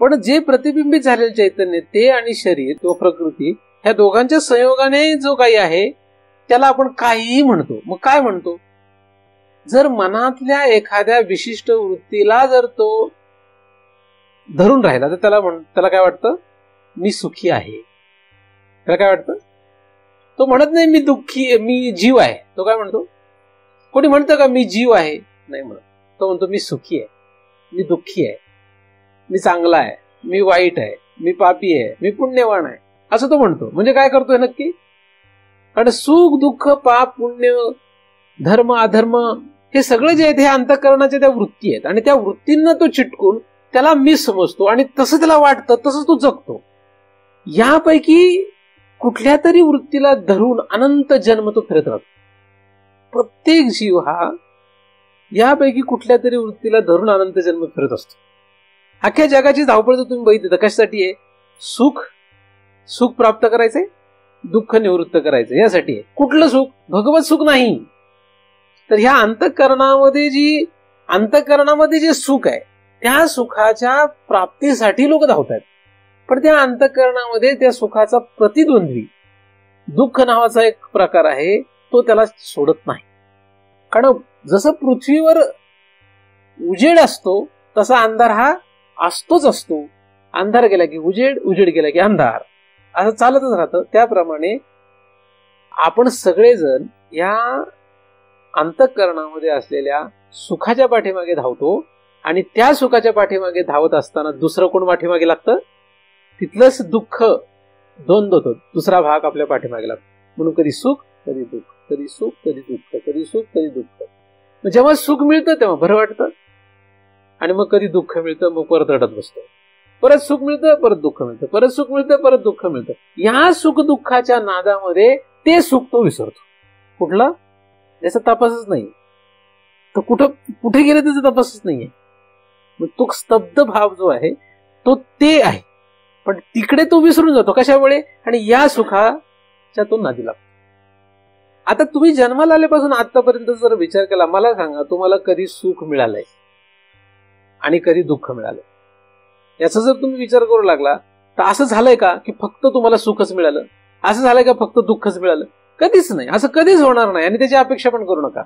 पण जे प्रतिबिंबित झालेले चैतन्य ते आणि शरीर किंवा प्रकृती ह्या दोघांच्या संयोगाने जो काही आहे त्याला आपण काहीही म्हणतो. मग काय म्हणतो? जर मनातल्या एखाद्या विशिष्ट वृत्तीला जर तो धरून राहिला तर त्याला काय वाटतं? मी सुखी आहे. त्याला काय वाटतं? तो म्हणत नाही मी दुःखी, मी जीव आहे. तो काय म्हणतो? कोणी म्हणतं का मी जीव आहे? नाही म्हणत. तो म्हणतो मी सुखी आहे, मी दुःखी आहे, मी चांगला आहे, मी वाईट आहे, मी पापी आहे, मी पुण्यवान आहे, असं तो म्हणतो. म्हणजे काय करतोय नक्की? कारण सुख दुःख पाप पुण्य धर्म अधर्म हे सगळं जे आहेत हे अंतःकरणाच्या त्या वृत्ती आहेत, आणि त्या वृत्तींना तो चिटकून त्याला मी समजतो आणि तसं त्याला वाटतं, तसं तो जगतो. यापैकी कुठल्या तरी वृत्तीला धरून अनंत जन्म तो फिरत राहतो. प्रत्येक जीव हा यापैकी कुठल्या तरी वृत्तीला धरून अनंत जन्म फिरत असतो. अख्ख्या जगाची धावपळ जर तुम्ही बघितली तर कशासाठी आहे? सुख प्राप्त करायचंय, दुःख निवृत्त करायचं यासाठी आहे. कुठलं सुख? भगवत सुख नाही. तर ह्या अंतःकरणामध्ये जे सुख आहे त्या सुखाच्या प्राप्तीसाठी लोक धावतात. पण त्या अंतःकरणामध्ये त्या सुखाचा प्रतिद्वंद्वी दुःख नावाचा एक प्रकार आहे, तो त्याला सोडत नाही. कारण जसं पृथ्वीवर उजेड असतो तसा अंधार हा असतोच असतो. अंधार गेला की उजेड, उजेड गेला की अंधार, असं चालतच राहतं. त्याप्रमाणे आपण सगळेजण या अंतःकरणामध्ये असलेल्या सुखाच्या पाठीमागे धावतो आणि त्या सुखाच्या पाठीमागे धावत असताना दुसरं कोण पाठीमागे लागतं? तिथलंच दुःख द्वंद्व होतो, दुसरा भाग आपल्या पाठीमागे लागतो. म्हणून कधी सुख कधी दुःख, कधी सुख कधी दुःख, कधी सुख कधी दुःख. जेव्हा सुख मिळतं तेव्हा बरं वाटतं आणि मग कधी दुःख मिळतं, मग परत रडत बसतो. परत सुख मिळतं, परत दुःख मिळतं, परत सुख मिळतं, परत दुःख मिळतं. या सुख दुःखाच्या नादामध्ये ते सुख तो विसरतो. कुठला? याचा तपासच नाही. तर कुठे गेले त्याचा तपासच नाहीये. मग तो स्तब्ध भाव जो आहे तो ते आहे, पण तिकडे तो विसरून जातो. कशामुळे? आणि या सुखाच्या तो नादी लागतो. आता तुम्ही जन्माला आल्यापासून आतापर्यंत जर विचार केला, मला सांगा तुम्हाला कधी सुख मिळालंय आणि कधी दुःख मिळालं? याचा जर तुम्ही विचार करू लागला तर असं झालंय का की फक्त तुम्हाला सुखच मिळालं? असं झालंय का फक्त दुःखच मिळालं? कधीच नाही. असं कधीच होणार नाही आणि त्याची अपेक्षा पण करू नका.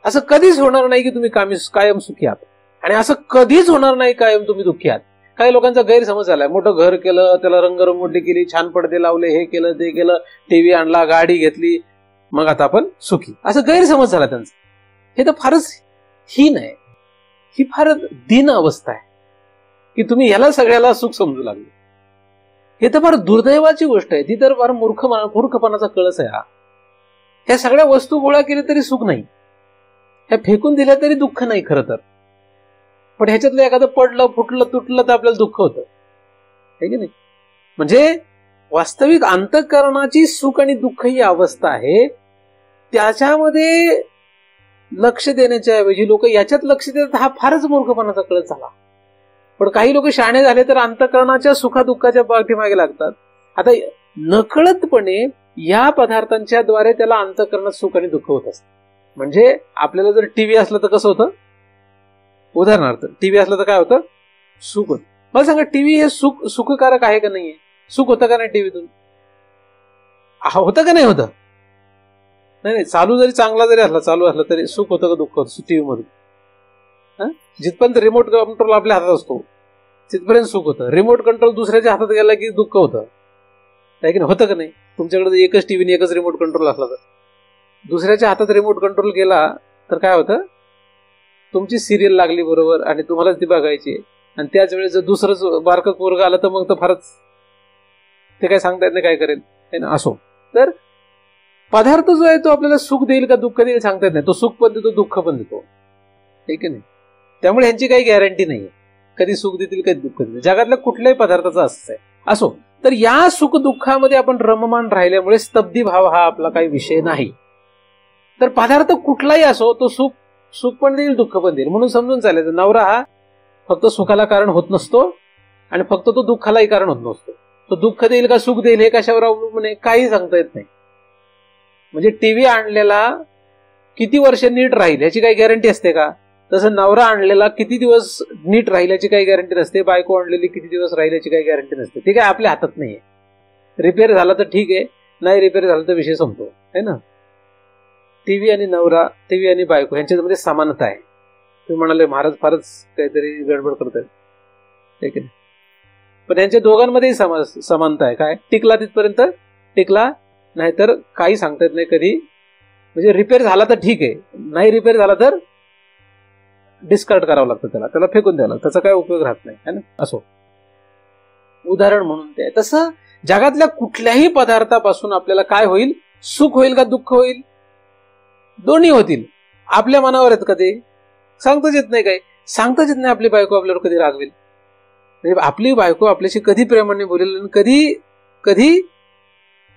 असं कधीच होणार नाही की तुम्ही कायम सुखी आहात आणि असं कधीच होणार नाही कायम तुम्ही दुःखी आहात. काही लोकांचा गैरसमज झालाय. मोठं घर केलं, त्याला रंगरंगोटी केली, छान पडदे लावले, हे केलं ते केलं, टीव्ही आणला, गाडी घेतली, मग आता आपण सुखी, असं गैरसमज झाला त्यांचा. हे तर फारच हीन आहे. ही फार दीन अवस्था आहे की तुम्ही याला सगळ्याला सुख समजू लागले. हे तर फार दुर्दैवाची गोष्ट आहे. ती तर फार मूर्खपणाचा कळस आहे हा. ह्या सगळ्या वस्तू गोळा केल्या तरी सुख नाही, ह्या फेकून दिल्या तरी दुःख नाही खरं तर. पण ह्याच्यातलं एखादं पडलं, फुटलं, तुटलं तर आपल्याला दुःख होतं, है की नाही? म्हणजे वास्तविक अंतःकरणाची सुख आणि दुःख ही अवस्था आहे. त्याच्यामध्ये लक्ष देण्याच्या ऐवजी लोक याच्यात लक्ष देतात. हा फारच मूर्खपणाचा कळस झाला. पण काही लोक शहाणे झाले तर अंतःकरणाच्या सुखादुःखाच्या पाठीमागे लागतात. आता नकळतपणे या पदार्थांच्या द्वारे त्याला अंतःकरणात सुख आणि दुःख होत असतं. म्हणजे आपल्याला जर टीव्ही असलं तर कसं होतं? उदाहरणार्थ टीव्ही असलं तर काय होतं? सुख होतं. मला सांगा, टीव्ही हे सुखकारक आहे का नाहीये? सुख होतं का नाही टीव्हीतून? होतं का नाही होतं? नाही, चालू जरी चांगला जरी चालू असला तरी सुख होतं का दुःख होतं टीव्ही मधून? जिथपर्यंत रिमोट कंट्रोल आपल्या हातात असतो तिथपर्यंत सुख होतं. रिमोट कंट्रोल दुसऱ्याच्या हातात गेला की दुःख होतं, आहे की नाही? होतं का नाही? तुमच्याकडे एकच टीव्ही एकच रिमोट कंट्रोल असला तर दुसऱ्याच्या हातात रिमोट कंट्रोल गेला तर काय होतं? तुमची सिरियल लागली बरोबर आणि तुम्हालाच ती बघायची, आणि त्याच वेळेस जर दुसरंच बारकं पोरगं आलं तर मग तर फारच ते काय सांगता येत नाही काय करेल. असो, तर पदार्थ जो आहे तो आपल्याला सुख देईल का दुःख देईल सांगता येत नाही. तो सुख पण देतो, दुःख पण देतो, ठीक आहे नाही? त्यामुळे ह्यांची काही गॅरंटी नाही, कधी सुख देतील कधी दुःख देतील. जगातल्या कुठल्याही पदार्थाचं असंच आहे. असो, तर या सुख दुःखामध्ये आपण रममान राहिल्यामुळे स्तब्धी भाव हा आपला काही विषय नाही. तर पदार्थ कुठलाही असो तो सुख पण देईल दुःख पण देईल म्हणून समजून चालायचं. नवरा हा फक्त सुखाला कारण होत नसतो आणि फक्त तो दुःखालाही कारण होत नसतो. तो दुःख देईल का सुख देईल हे कशावर अवलंबून आहे काही सांगता येत नाही. म्हणजे टीव्ही आणलेला किती वर्ष नीट राहील याची काही गॅरंटी असते का? तसं नवरा आणलेला किती दिवस नीट राहील याची काही गॅरंटी नसते. बायको आणलेली किती दिवस राहील याची काही गॅरंटी नसते. ठीक आहे, आपल्या हातात नाहीये. रिपेअर झाला तर ठीक आहे, नाही रिपेअर झाला तर विषय संपतो, है ना? टीव्ही आणि नवरा, टीव्ही आणि बायको यांच्यामध्ये समानता आहे. तुम्ही म्हणाले महाराज फारच काहीतरी गडबड करताय, ठीक आहे, पण यांच्या दोघांमध्येही समानता आहे. काय? टिकला तिथपर्यंत टिकला, नाहीतर काही सांगता येत नाही कधी. म्हणजे रिपेअर झाला तर ठीक आहे, नाही रिपेअर झाला तर डिस्कार्ड करावं लागतं, त्याला फेकून द्यावं लागतं, त्याचा काय उपयोग राहत नाही, है ना? असो, उदाहरण म्हणून ते. तसं जगातल्या कुठल्याही पदार्थापासून आपल्याला काय होईल? सुख होईल का दुःख होईल? दोन्ही होतील. आपल्या मनावर आहेत का ते? सांगताच येत नाही. काय सांगताच येत नाही. आपली बायको आपल्यावर कधी रागवेल, म्हणजे आपली बायको आपल्याशी कधी प्रेमाने बोलेल आणि कधी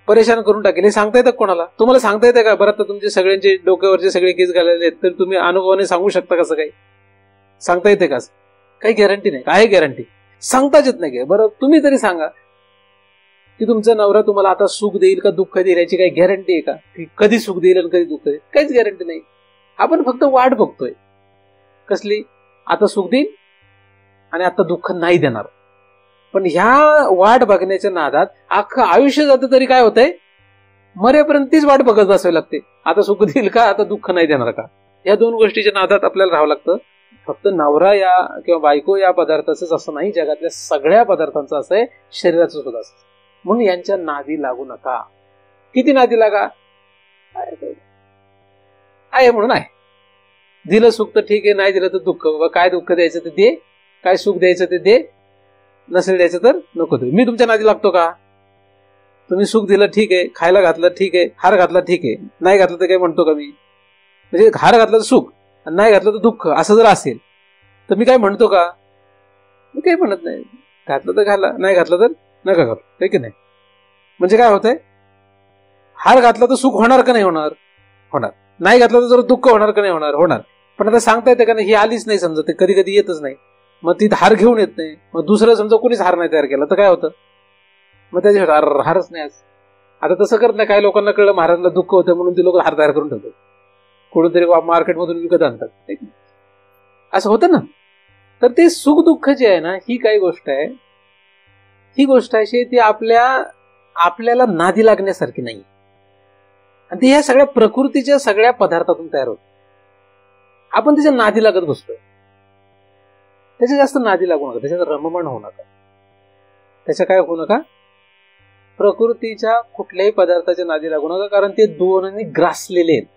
परेशान करून टाकेल हे सांगता येतं कोणाला? तुम्हाला सांगता येतं का? बरं, तर तुमचे सगळ्यांचे डोक्यावरचे सगळे केस घालेले आहेत तर तुम्ही अनुभवाने सांगू शकता कसं? काही सांगता येते का? काही गॅरंटी नाही. काय गॅरंटी? सांगताच येत नाही. बरं, तुम्ही तरी सांगा की तुमचा नवरा तुम्हाला आता सुख देईल का दुःख देईल याची काही गॅरंटी आहे का? की कधी सुख देईल आणि कधी दुःख देईल? काहीच गॅरंटी नाही. आपण फक्त वाट बघतोय. कसली? आता सुख देईल आणि आता दुःख नाही देणार. पण ह्या वाट बघण्याच्या नादात अख्खं आयुष्य जातं तरी काय होतंय? मरेपर्यंत तीच वाट बघत बसावी लागते. आता सुख देईल का, आता दुःख नाही देणार का. या दोन गोष्टीच्या नादात आपल्याला राहावं लागतं. फक्त नवरा या किंवा बायको या पदार्थाचंच असं नाही, जगातल्या सगळ्या पदार्थांचं असं आहे, शरीराचं सुद्धा असं. म्हणून यांच्या नादी लागू नका. किती नादी लागा? आहे म्हणून आहे. दिलं सुख तर ठीक आहे, नाही दिलं तर दुःख. बाबा काय दुःख द्यायचं ते दे, काय सुख द्यायचं ते दे, नसेल द्यायचं तर नको दे. मी तुमच्या नादी लागतो का? तुम्ही सुख दिलं ठीक आहे, खायला घातलं ठीक आहे, हार घातला ठीक आहे, नाही घातलं तर काही म्हणतो का मी? म्हणजे हार घातलं तर सुख आणि नाही घातलं तर दुःख असं जर असेल तर मी काय म्हणतो का? मी काही म्हणत नाही. घातलं तर घाला, नाही घातलं तर नका घालू, आहे की नाही? म्हणजे काय होतंय? हार घातला तर सुख होणार का नाही होणार? होणार. नाही घातलं तर जर दुःख होणार का नाही होणार? होणार. पण आता सांगता येते का नाही? ही आलीच नाही समजा, ते कधी कधी येतच नाही. मग ती हार घेऊन येत नाही. मग दुसरं समजा कोणीच हार नाही तयार केला तर काय होतं? मग त्याच्या हारच नाही. आज आता तसं करत नाही. काही लोकांना कळलं महाराजला दुःख होतं म्हणून ते लोक हार तयार करून ठेवतात, कुठेतरी मार्केटमधून विकत आणतात. असं होतं ना. तर ते सुख दुःख जे आहे ना, ही काही गोष्ट आहे, ही गोष्ट अशी ती आपल्याला नादी लागण्यासारखी नाही. आणि ती ह्या सगळ्या प्रकृतीच्या सगळ्या पदार्थातून तयार होत. आपण त्याच्या नादी लागत बसतोय. त्याच्या जास्त नादी लागू नका, त्याच्यात रममाण होऊ नका, त्याच्या काय होऊ नका, प्रकृतीच्या कुठल्याही पदार्थाच्या नादी लागू नका. कारण ते दोन्ही ग्रासलेले आहेत.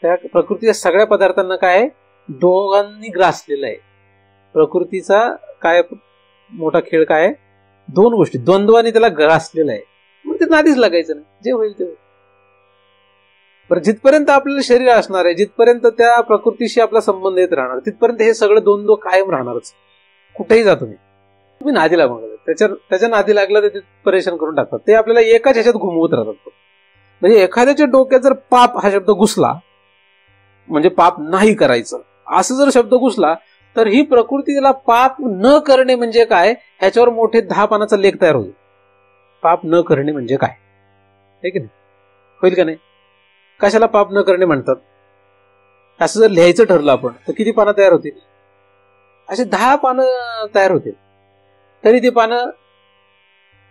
त्या प्रकृतीच्या सगळ्या पदार्थांना काय आहे? दोघांनी ग्रासलेलं आहे. प्रकृतीचा काय मोठा खेळ काय आहे? दोन गोष्टी, द्वंद्वाने त्याला ग्रासलेला आहे. मग ते नादीच लागायचं नाही, जे होईल ते होईल. बरं, जिथपर्यंत आपल्याला शरीर असणार आहे, जिथपर्यंत त्या प्रकृतीशी आपला संबंध येत राहणार, तिथपर्यंत हे सगळं द्वंद्व कायम राहणारच. कुठेही जा तुम्ही नादी लागू नका. त्याच्या नादी लागलं तर ते परेशान करून टाकतात. ते आपल्याला एकाच ह्याच्यात घुमवत राहतात. म्हणजे एखाद्याच्या डोक्यात जर पाप हा शब्द घुसला, म्हणजे पाप नाही करायचं असं जर शब्द घुसला, तर ही प्रकृतीला पाप न करणे म्हणजे काय ह्याच्यावर मोठे 10 पानाचा लेख तयार होईल. पाप न करणे म्हणजे काय, आहे की नाही? होईल का नाही? कशाला पाप न करणे म्हणतात? असं जर लिहायचं ठरलं आपण तर किती पानं तयार होतील? असे 10 पानं तयार होतील. तरी ती पानं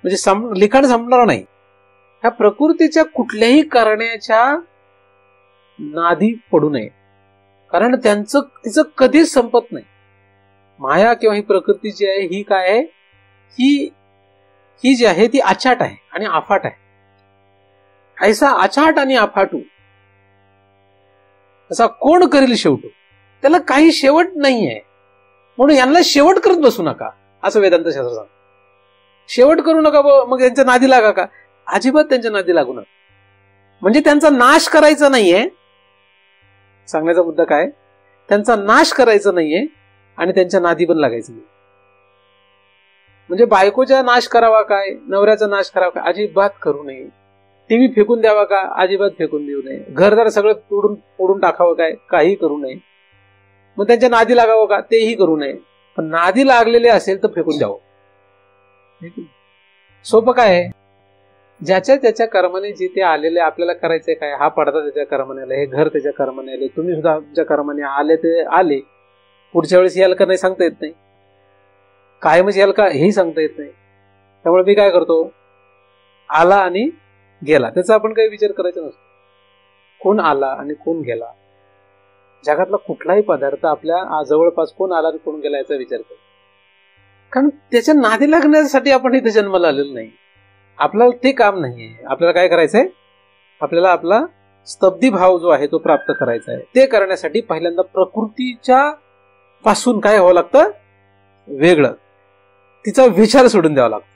म्हणजे लिखाण संपणार नाही. ह्या प्रकृतीच्या कुठल्याही करण्याच्या नादी पडू नये, कारण तिचं कधीच संपत नाही. माया किंवा ही प्रकृती जी आहे ही काय आहे? ही जी आहे ती अचाट आहे आणि अफाट आहे. ऐसा अचाट आणि अफाटू असा कोण करेल शेवट? त्याला काही शेवट नाही आहे. म्हणून यांना शेवट करत बसू नका असं वेदांत शास्त्र सांगतं. शेवट करू नका, मग त्यांच्या नादी लागा का? अजिबात त्यांच्या नादी लागू नका. म्हणजे त्यांचा नाश करायचा नाहीये. सांगण्याचा मुद्दा काय? त्यांचा नाश करायचा नाहीये आणि त्यांच्या नादी पण लागायचं नाही. म्हणजे बायकोचा नाश करावा काय, नवऱ्याचा नाश करावा काय? अजिबात करू नये. टीव्ही फेकून द्यावा का? अजिबात फेकून देऊ नये. घरदार सगळं तोडून टाकावं काय? काही करू नये. मग त्यांच्या नादी लागावं का? तेही करू नये. पण नादी लागलेले असेल तर फेकून द्यावं. सोपं काय आहे? ज्याच्या त्याच्या कर्माने जिथे आलेले आपल्याला करायचंय काय? हा पडदा त्याच्या कर्माने आला, हे घर त्याच्या कर्माने आले, तुम्ही सुद्धा तुमच्या कर्माने आले ते आले. पुढच्या वेळेस याल का नाही सांगता येत नाही, कायमच याल का हेही सांगता येत नाही. त्यामुळे मी काय करतो? आला आणि गेला त्याचा आपण काही विचार करायचा नसतो. कोण आला आणि कोण गेला, जगातला कुठलाही पदार्थ आपल्या जवळपास कोण आला आणि कोण गेला याचा विचार करतो. कारण त्याच्या नादी लागण्यासाठी आपण इथे जन्माला आलेलो नाही. आपल्याला ते काम नाहीये. आपल्याला काय करायचंय? आपल्याला आपला स्तब्धी भाव जो आहे तो प्राप्त करायचा आहे. ते करण्यासाठी पहिल्यांदा प्रकृतीच्या पासून काय व्हावं लागतं? वेगळं. तिचा विचार सोडून द्यावा लागतो.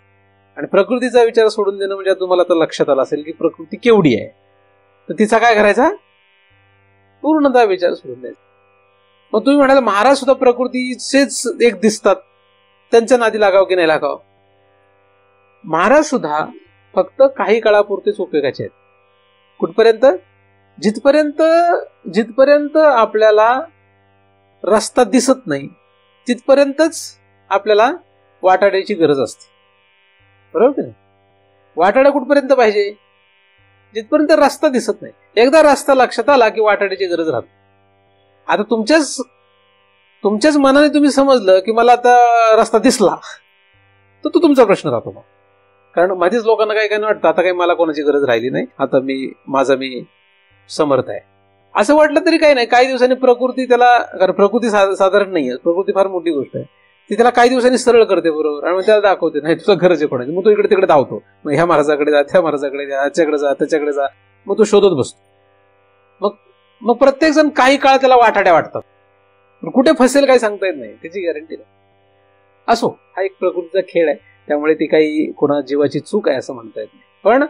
आणि प्रकृतीचा विचार सोडून देणं म्हणजे तुम्हाला तर लक्षात आलं असेल की प्रकृती केवढी आहे. तर तिचा काय करायचा? पूर्णतः विचार सोडून द्यायचा. मग तुम्ही म्हणाल महाराज सुद्धा प्रकृतीचेच एक दिसतात, त्यांच्या नादी लागावं की नाही लागावं? महाराज सुद्धा फक्त काही काळापुरतेच उपयोगाचे आहेत. कुठपर्यंत? जिथपर्यंत आपल्याला रस्ता दिसत नाही तिथपर्यंतच आपल्याला वाटाड्याची गरज असते. बरोबर की नाही? वाटाडा कुठपर्यंत पाहिजे? जिथपर्यंत रस्ता दिसत नाही. एकदा रस्ता लक्षात आला की वाटाण्याची गरज राहते. आता तुमच्याच मनाने तुम्ही समजलं की मला आता रस्ता दिसला, तर तो तुमचा प्रश्न राहतो मग. कारण मध्येच लोकांना काही काही वाटतं आता काही मला कोणाची गरज राहिली नाही, आता मी समर्थ आहे असं वाटलं तरी काही नाही. काही दिवसांनी प्रकृती त्याला, कारण प्रकृती साधारण नाही आहे, प्रकृती फार मोठी गोष्ट आहे, ती त्याला काही दिवसांनी सरळ करते बरोबर, आणि मग त्याला दाखवते नाही तुझं गरज आहे कोणाची. मग तो इकडे तिकडे धावतो, मग ह्या महाराजाकडे जा, त्या महाराजाकडे जा, याच्याकडे जा, त्याच्याकडे जा, मग तो शोधत बसतो. मग प्रत्येक जण काही काळ त्याला वाटाड्या वाटतात, कुठे फसेल काही सांगता येत नाही, त्याची गॅरंटी नाही. असो, हा एक प्रकृतीचा खेळ आहे, त्यामुळे ती काही कोणा जीवाची चूक आहे असं म्हणता येत नाही. पण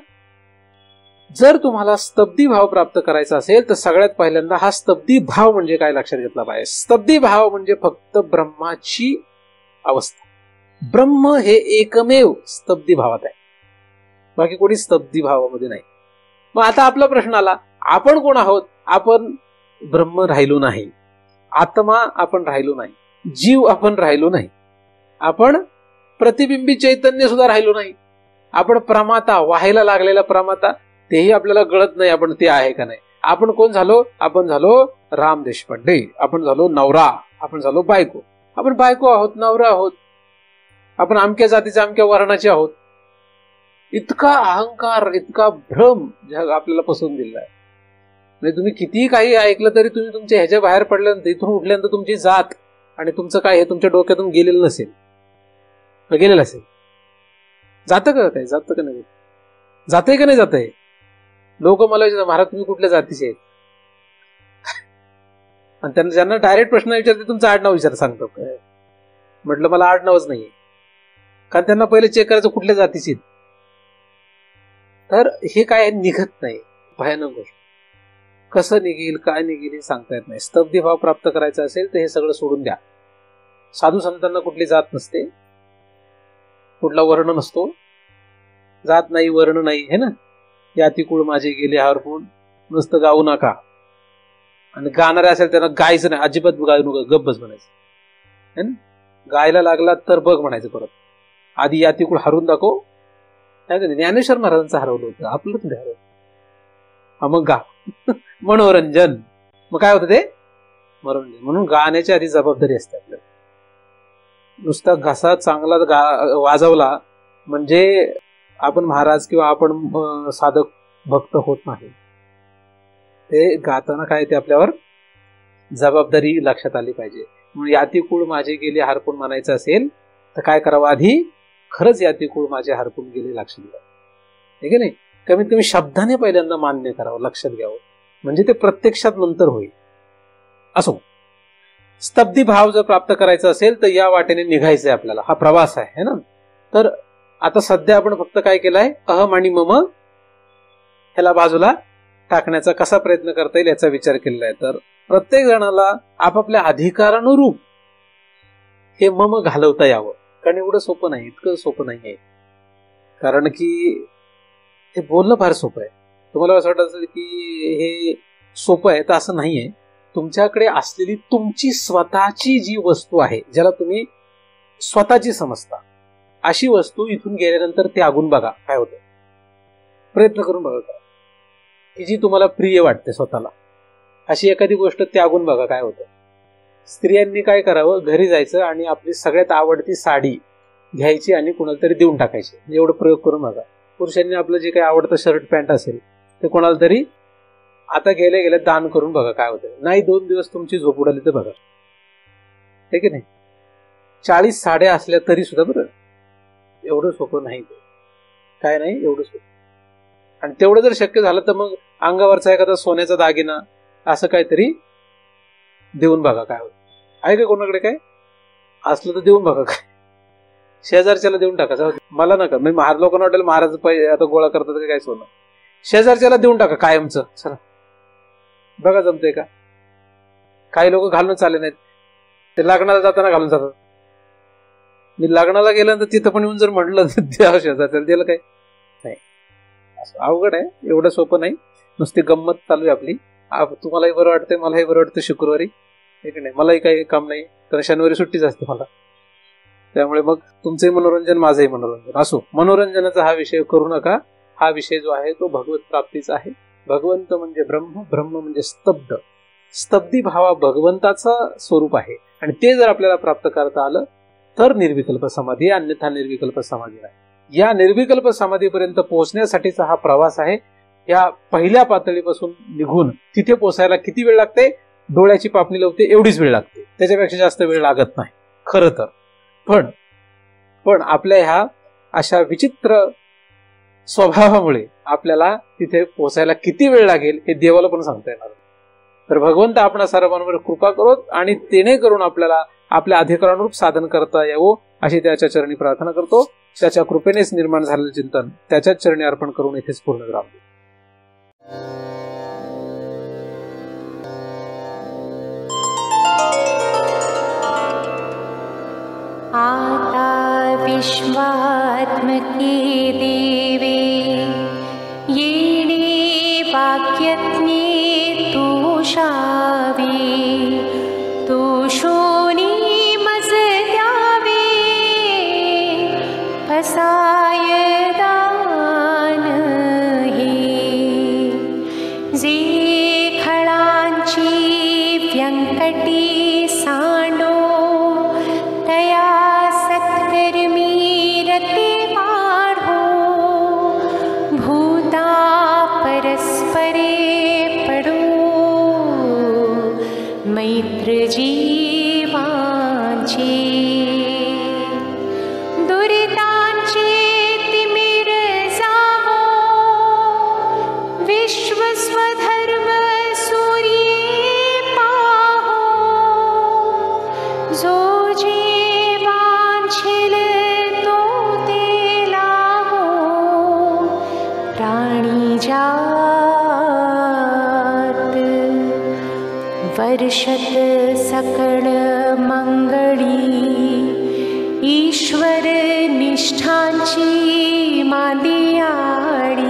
जर तुम्हाला स्तब्धी भाव प्राप्त करायचा असेल तर सगळ्यात पहिल्यांदा हा स्तब्धी भाव म्हणजे काय लक्षात घेतला पाहिजे. स्तब्धी भाव म्हणजे फक्त ब्रह्माची अवस्था. ब्रह्म हे एकमेव स्तब्धी भावात आहे, बाकी कोणी स्तब्धी भावामध्ये नाही. मग आता आपला प्रश्न आला, आपण कोण आहोत? आपण ब्रह्म राहिलो नाही, आत्मा आपण राहिलो नाही, जीव आपण राहिलो नाही, आपण प्रतिबिंबी चैतन्य सुद्धा राहिलो नाही, आपण प्रमाता, व्हायला लागलेला प्रमाता, तेही आपल्याला कळत नाही आपण ते आहे का नाही. आपण कोण झालो? आपण झालो राम देशपांडे, आपण झालो नवरा, आपण झालो बायको, आपण बायको आहोत, नवरा आहोत, आपण अमक्या जातीचे अमक्या वर्णाचे आहोत. इतका अहंकार, इतका भ्रम जग आपल्याला पसरून दिला आहे. म्हणजे तुम्ही कितीही काही ऐकलं तरी तुम्ही तुमच्या ह्याच्या बाहेर पडल्यानंतर, इथून उठल्यानंतर तुमची जात आणि तुमचं काय हे तुमच्या डोक्यातून गेलेलं नसेल, गेलेलं असेल. जातं का काय? जातं का नाही? जातंय का नाही जातंय? लोक मला विचारतात, महाराज तुम्ही कुठल्या जातीचे आहेत? आणि त्यांना ज्यांना डायरेक्ट प्रश्न विचारते तुमचं आडनाव विचार सांगतो काय? म्हटलं मला आडनावच नाहीये, कारण त्यांना पहिले चेक करायचं कुठल्या जातीचे. तर हे काय निघत नाही, भयानक गोष्ट. कसं निघेल, काय निघेल हे सांगता येत नाही. स्तब्धी भाव प्राप्त करायचा असेल तर हे सगळं सोडून द्या. साधू संतांना कुठली जात नसते, कुठला वर्ण नसतो, जात नाही, वर्ण नाही, हे ना. यातिकुळ माझे गेले हरपून, नुसतं गाऊ नका. आणि गाणारे असेल त्यांना गायचं नाही, अजिबात गायू नका, गप्पच म्हणायचं, है ना. गायला लागला तर बघ म्हणायचं परत, आधी यातिकुळ हरून दाखव. नाही, ज्ञानेश्वर महाराजांचं हरवलं होतं, आपलं तुम्ही हरवलं. हा मग गा मनोरंजन. मग काय होतं ते? मनोरंजन. म्हणून गाण्याची आधी जबाबदारी असते आपल्याला. नुसता घसा चांगला वाजवला म्हणजे आपण महाराज किंवा आपण साधक भक्त होत नाही. ते गाताना काय ते आपल्यावर जबाबदारी लक्षात आली पाहिजे. म्हणून यातिकुळ माझे गेले हरपून म्हणायचं असेल तर काय करावं? आधी खरंच यातिकुळ माझे हरपून गेले लक्षात घ्यावं, ठीक आहे नाही. कमीत कमी शब्दाने पहिल्यांदा मान्य करावं, लक्षात घ्यावं, म्हणजे ते प्रत्यक्षात नंतर होईल. असो, स्तब्धी भाव जर प्राप्त करायचा असेल तर या वाटेने निघायचंय आपल्याला, हा प्रवास आहे ना. तर आता सध्या आपण फक्त काय केलंय, अहम आणि मम ह्याला बाजूला टाकण्याचा कसा प्रयत्न करता येईल याचा विचार केलेला आहे. तर प्रत्येक जणाला आपापल्या अधिकारानुरूप हे मम घालवता यावं, कारण एवढं सोपं नाही, इतकं सोपं नाही आहे. कारण की हे बोलणं फार सोपं आहे. तुम्हाला असं वाटत असेल की हे सोपं आहे, तर असं नाहीये. तुमच्याकडे असलेली तुमची स्वतःची जी वस्तू आहे, ज्याला तुम्ही स्वतःची समजता, अशी वस्तू इथून गेल्यानंतर त्यागून बघा काय होतं. प्रयत्न करून बघा काय, की जी तुम्हाला प्रिय वाटते स्वतःला, अशी एखादी गोष्ट त्यागून बघा काय होतं. स्त्रियांनी काय करावं, घरी जायचं आणि आपली सगळ्यात आवडती साडी घ्यायची आणि कुणाला तरी देऊन टाकायची. एवढं प्रयोग करून बघा. पुरुषांनी आपलं जे काही आवडतं शर्ट पॅन्ट असेल ते कोणाला तरी आता गेल्या गेल्या दान करून बघा काय होतं. नाही 2 दिवस तुमची झोप उडाली तर बघा, ठीक आहे नाही. 40 साड्या असल्या तरी सुद्धा बरं, एवढं सोपं नाही ते, काय नाही एवढं सोपं. आणि तेवढं जर शक्य झालं तर मग अंगावरचा एखादा सोन्याचा दागिना असं काहीतरी देऊन बघा काय होतं. आहे का कोणाकडे काय असलं तर देऊन बघा काय. शेजारच्याला देऊन टाका, मला नका. मी लोकांना वाटेल महाराज आता गोळा करतात काय सोनं, शेजारच्याला देऊन टाका कायमचं. चला बघा जमतंय का. काही लोक घालून चालले नाहीत, ते लग्नाला जाताना घालून जातात. मी लग्नाला गेल्यानंतर तिथं पण येऊन जर म्हटलं द्या शेजारच्याला, दिलं काय नाही. असं अवघड आहे, एवढं सोपं नाही. नुसती गंमत चालू आहे आपली. तुम्हालाही बरं वाटतंय, मलाही बरं वाटतं शुक्रवारी, ठीक नाही. मलाही काही काम नाही, तर शनिवारी सुट्टीच असते मला. त्यामुळे मग तुमचंही मनोरंजन, माझंही मनोरंजन. असो, मनोरंजनाचा हा विषय करू नका. हा विषय जो आहे तो भगवत प्राप्तीचा आहे. भगवंत म्हणजे ब्रह्म, ब्रह्म म्हणजे स्तब्ध. स्तब्धी भाव भगवंताचं स्वरूप आहे आणि ते जर आपल्याला प्राप्त करता आलं तर निर्विकल्प समाधी, अन्यथा निर्विकल्प समाधी आहे. या निर्विकल्प समाधीपर्यंत पोहोचण्यासाठीचा हा प्रवास आहे. या पहिल्या पातळीपासून निघून तिथे पोहोचायला किती वेळ लागते? डोळ्याची पापणी लावते एवढीच वेळ लागते, त्याच्यापेक्षा जास्त वेळ लागत नाही खरं तर. पण आपल्या ह्या अशा विचित्र स्वभावामुळे आपल्याला तिथे पोहोचायला किती वेळ लागेल हे देवाला पण सांगता येणार. तर भगवंत आपणा सर्वांवर कृपा करोत आणि तेने करून आपल्याला आपल्या अधिकारानुरूप साधन करता यावं अशी त्याच्या चरणी प्रार्थना करतो. त्याच्या कृपेनेच निर्माण झालेलं चिंतन त्याच्याच चरणी अर्पण करून इथेच पूर्ण करावं. आता विश्वात्मके देवे येणे वाक्यज्ञे तोषावे, तोषोनी मज द्यावे फसाय दान हे. जे खळांची व्यंकटी सांडो तया सत्कर्मी रते वाढो. भूता परस्परे पडो मैत्र जीवांचे. दुरितांचे तिमिर जावो, विश्व स्वधर्म सूर्ये पाहो. जो जे वांछिल तो ते लाहो, प्राणी जात वर्षत सकळ मंगळी. ईश्वर निष्ठांची मादियाळी,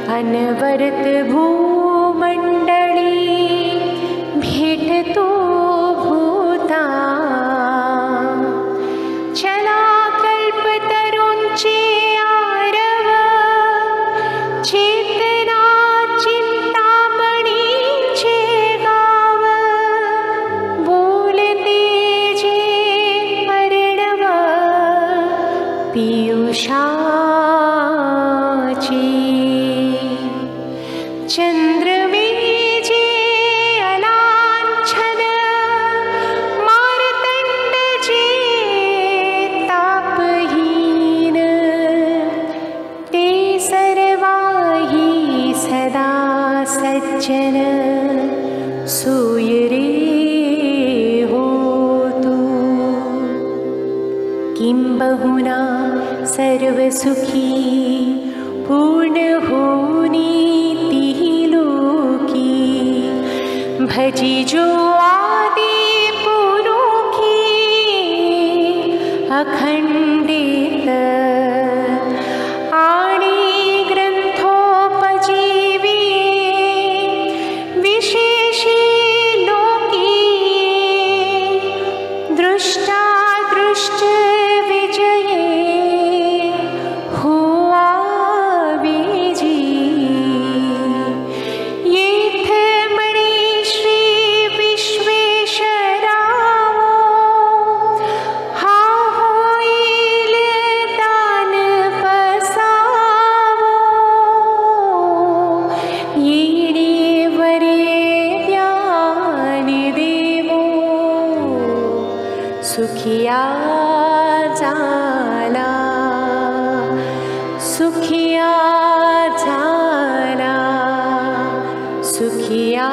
अनवरत भूमंडळी भेटतो भूता. चला कल्पतरूंचे आरव, चेतना चिंतामणीचे गाव. बोलते जे अर्णव पियुषाचे. चंद्रमे जे अलांछन, मार्तंड जे तापहीन. ते सर्वाही सदा सज्जन, सूय रे होतु. किंबहुना सर्वसुखी पूर्ण होनी तिहि लोकी. भजी जो आदि पुरुखी, अखंडित आणि ग्रंथोपजीवी. विशेषी लोकी दृष्टा दृष्ट विजये हुआ बीजी. येथ मणि श्री विश्वेश्वरावो, हा होईल दान पसावो. येणे वरे ज्ञान देवो, सुखिया झाला, सुखिया झाला, सुखिया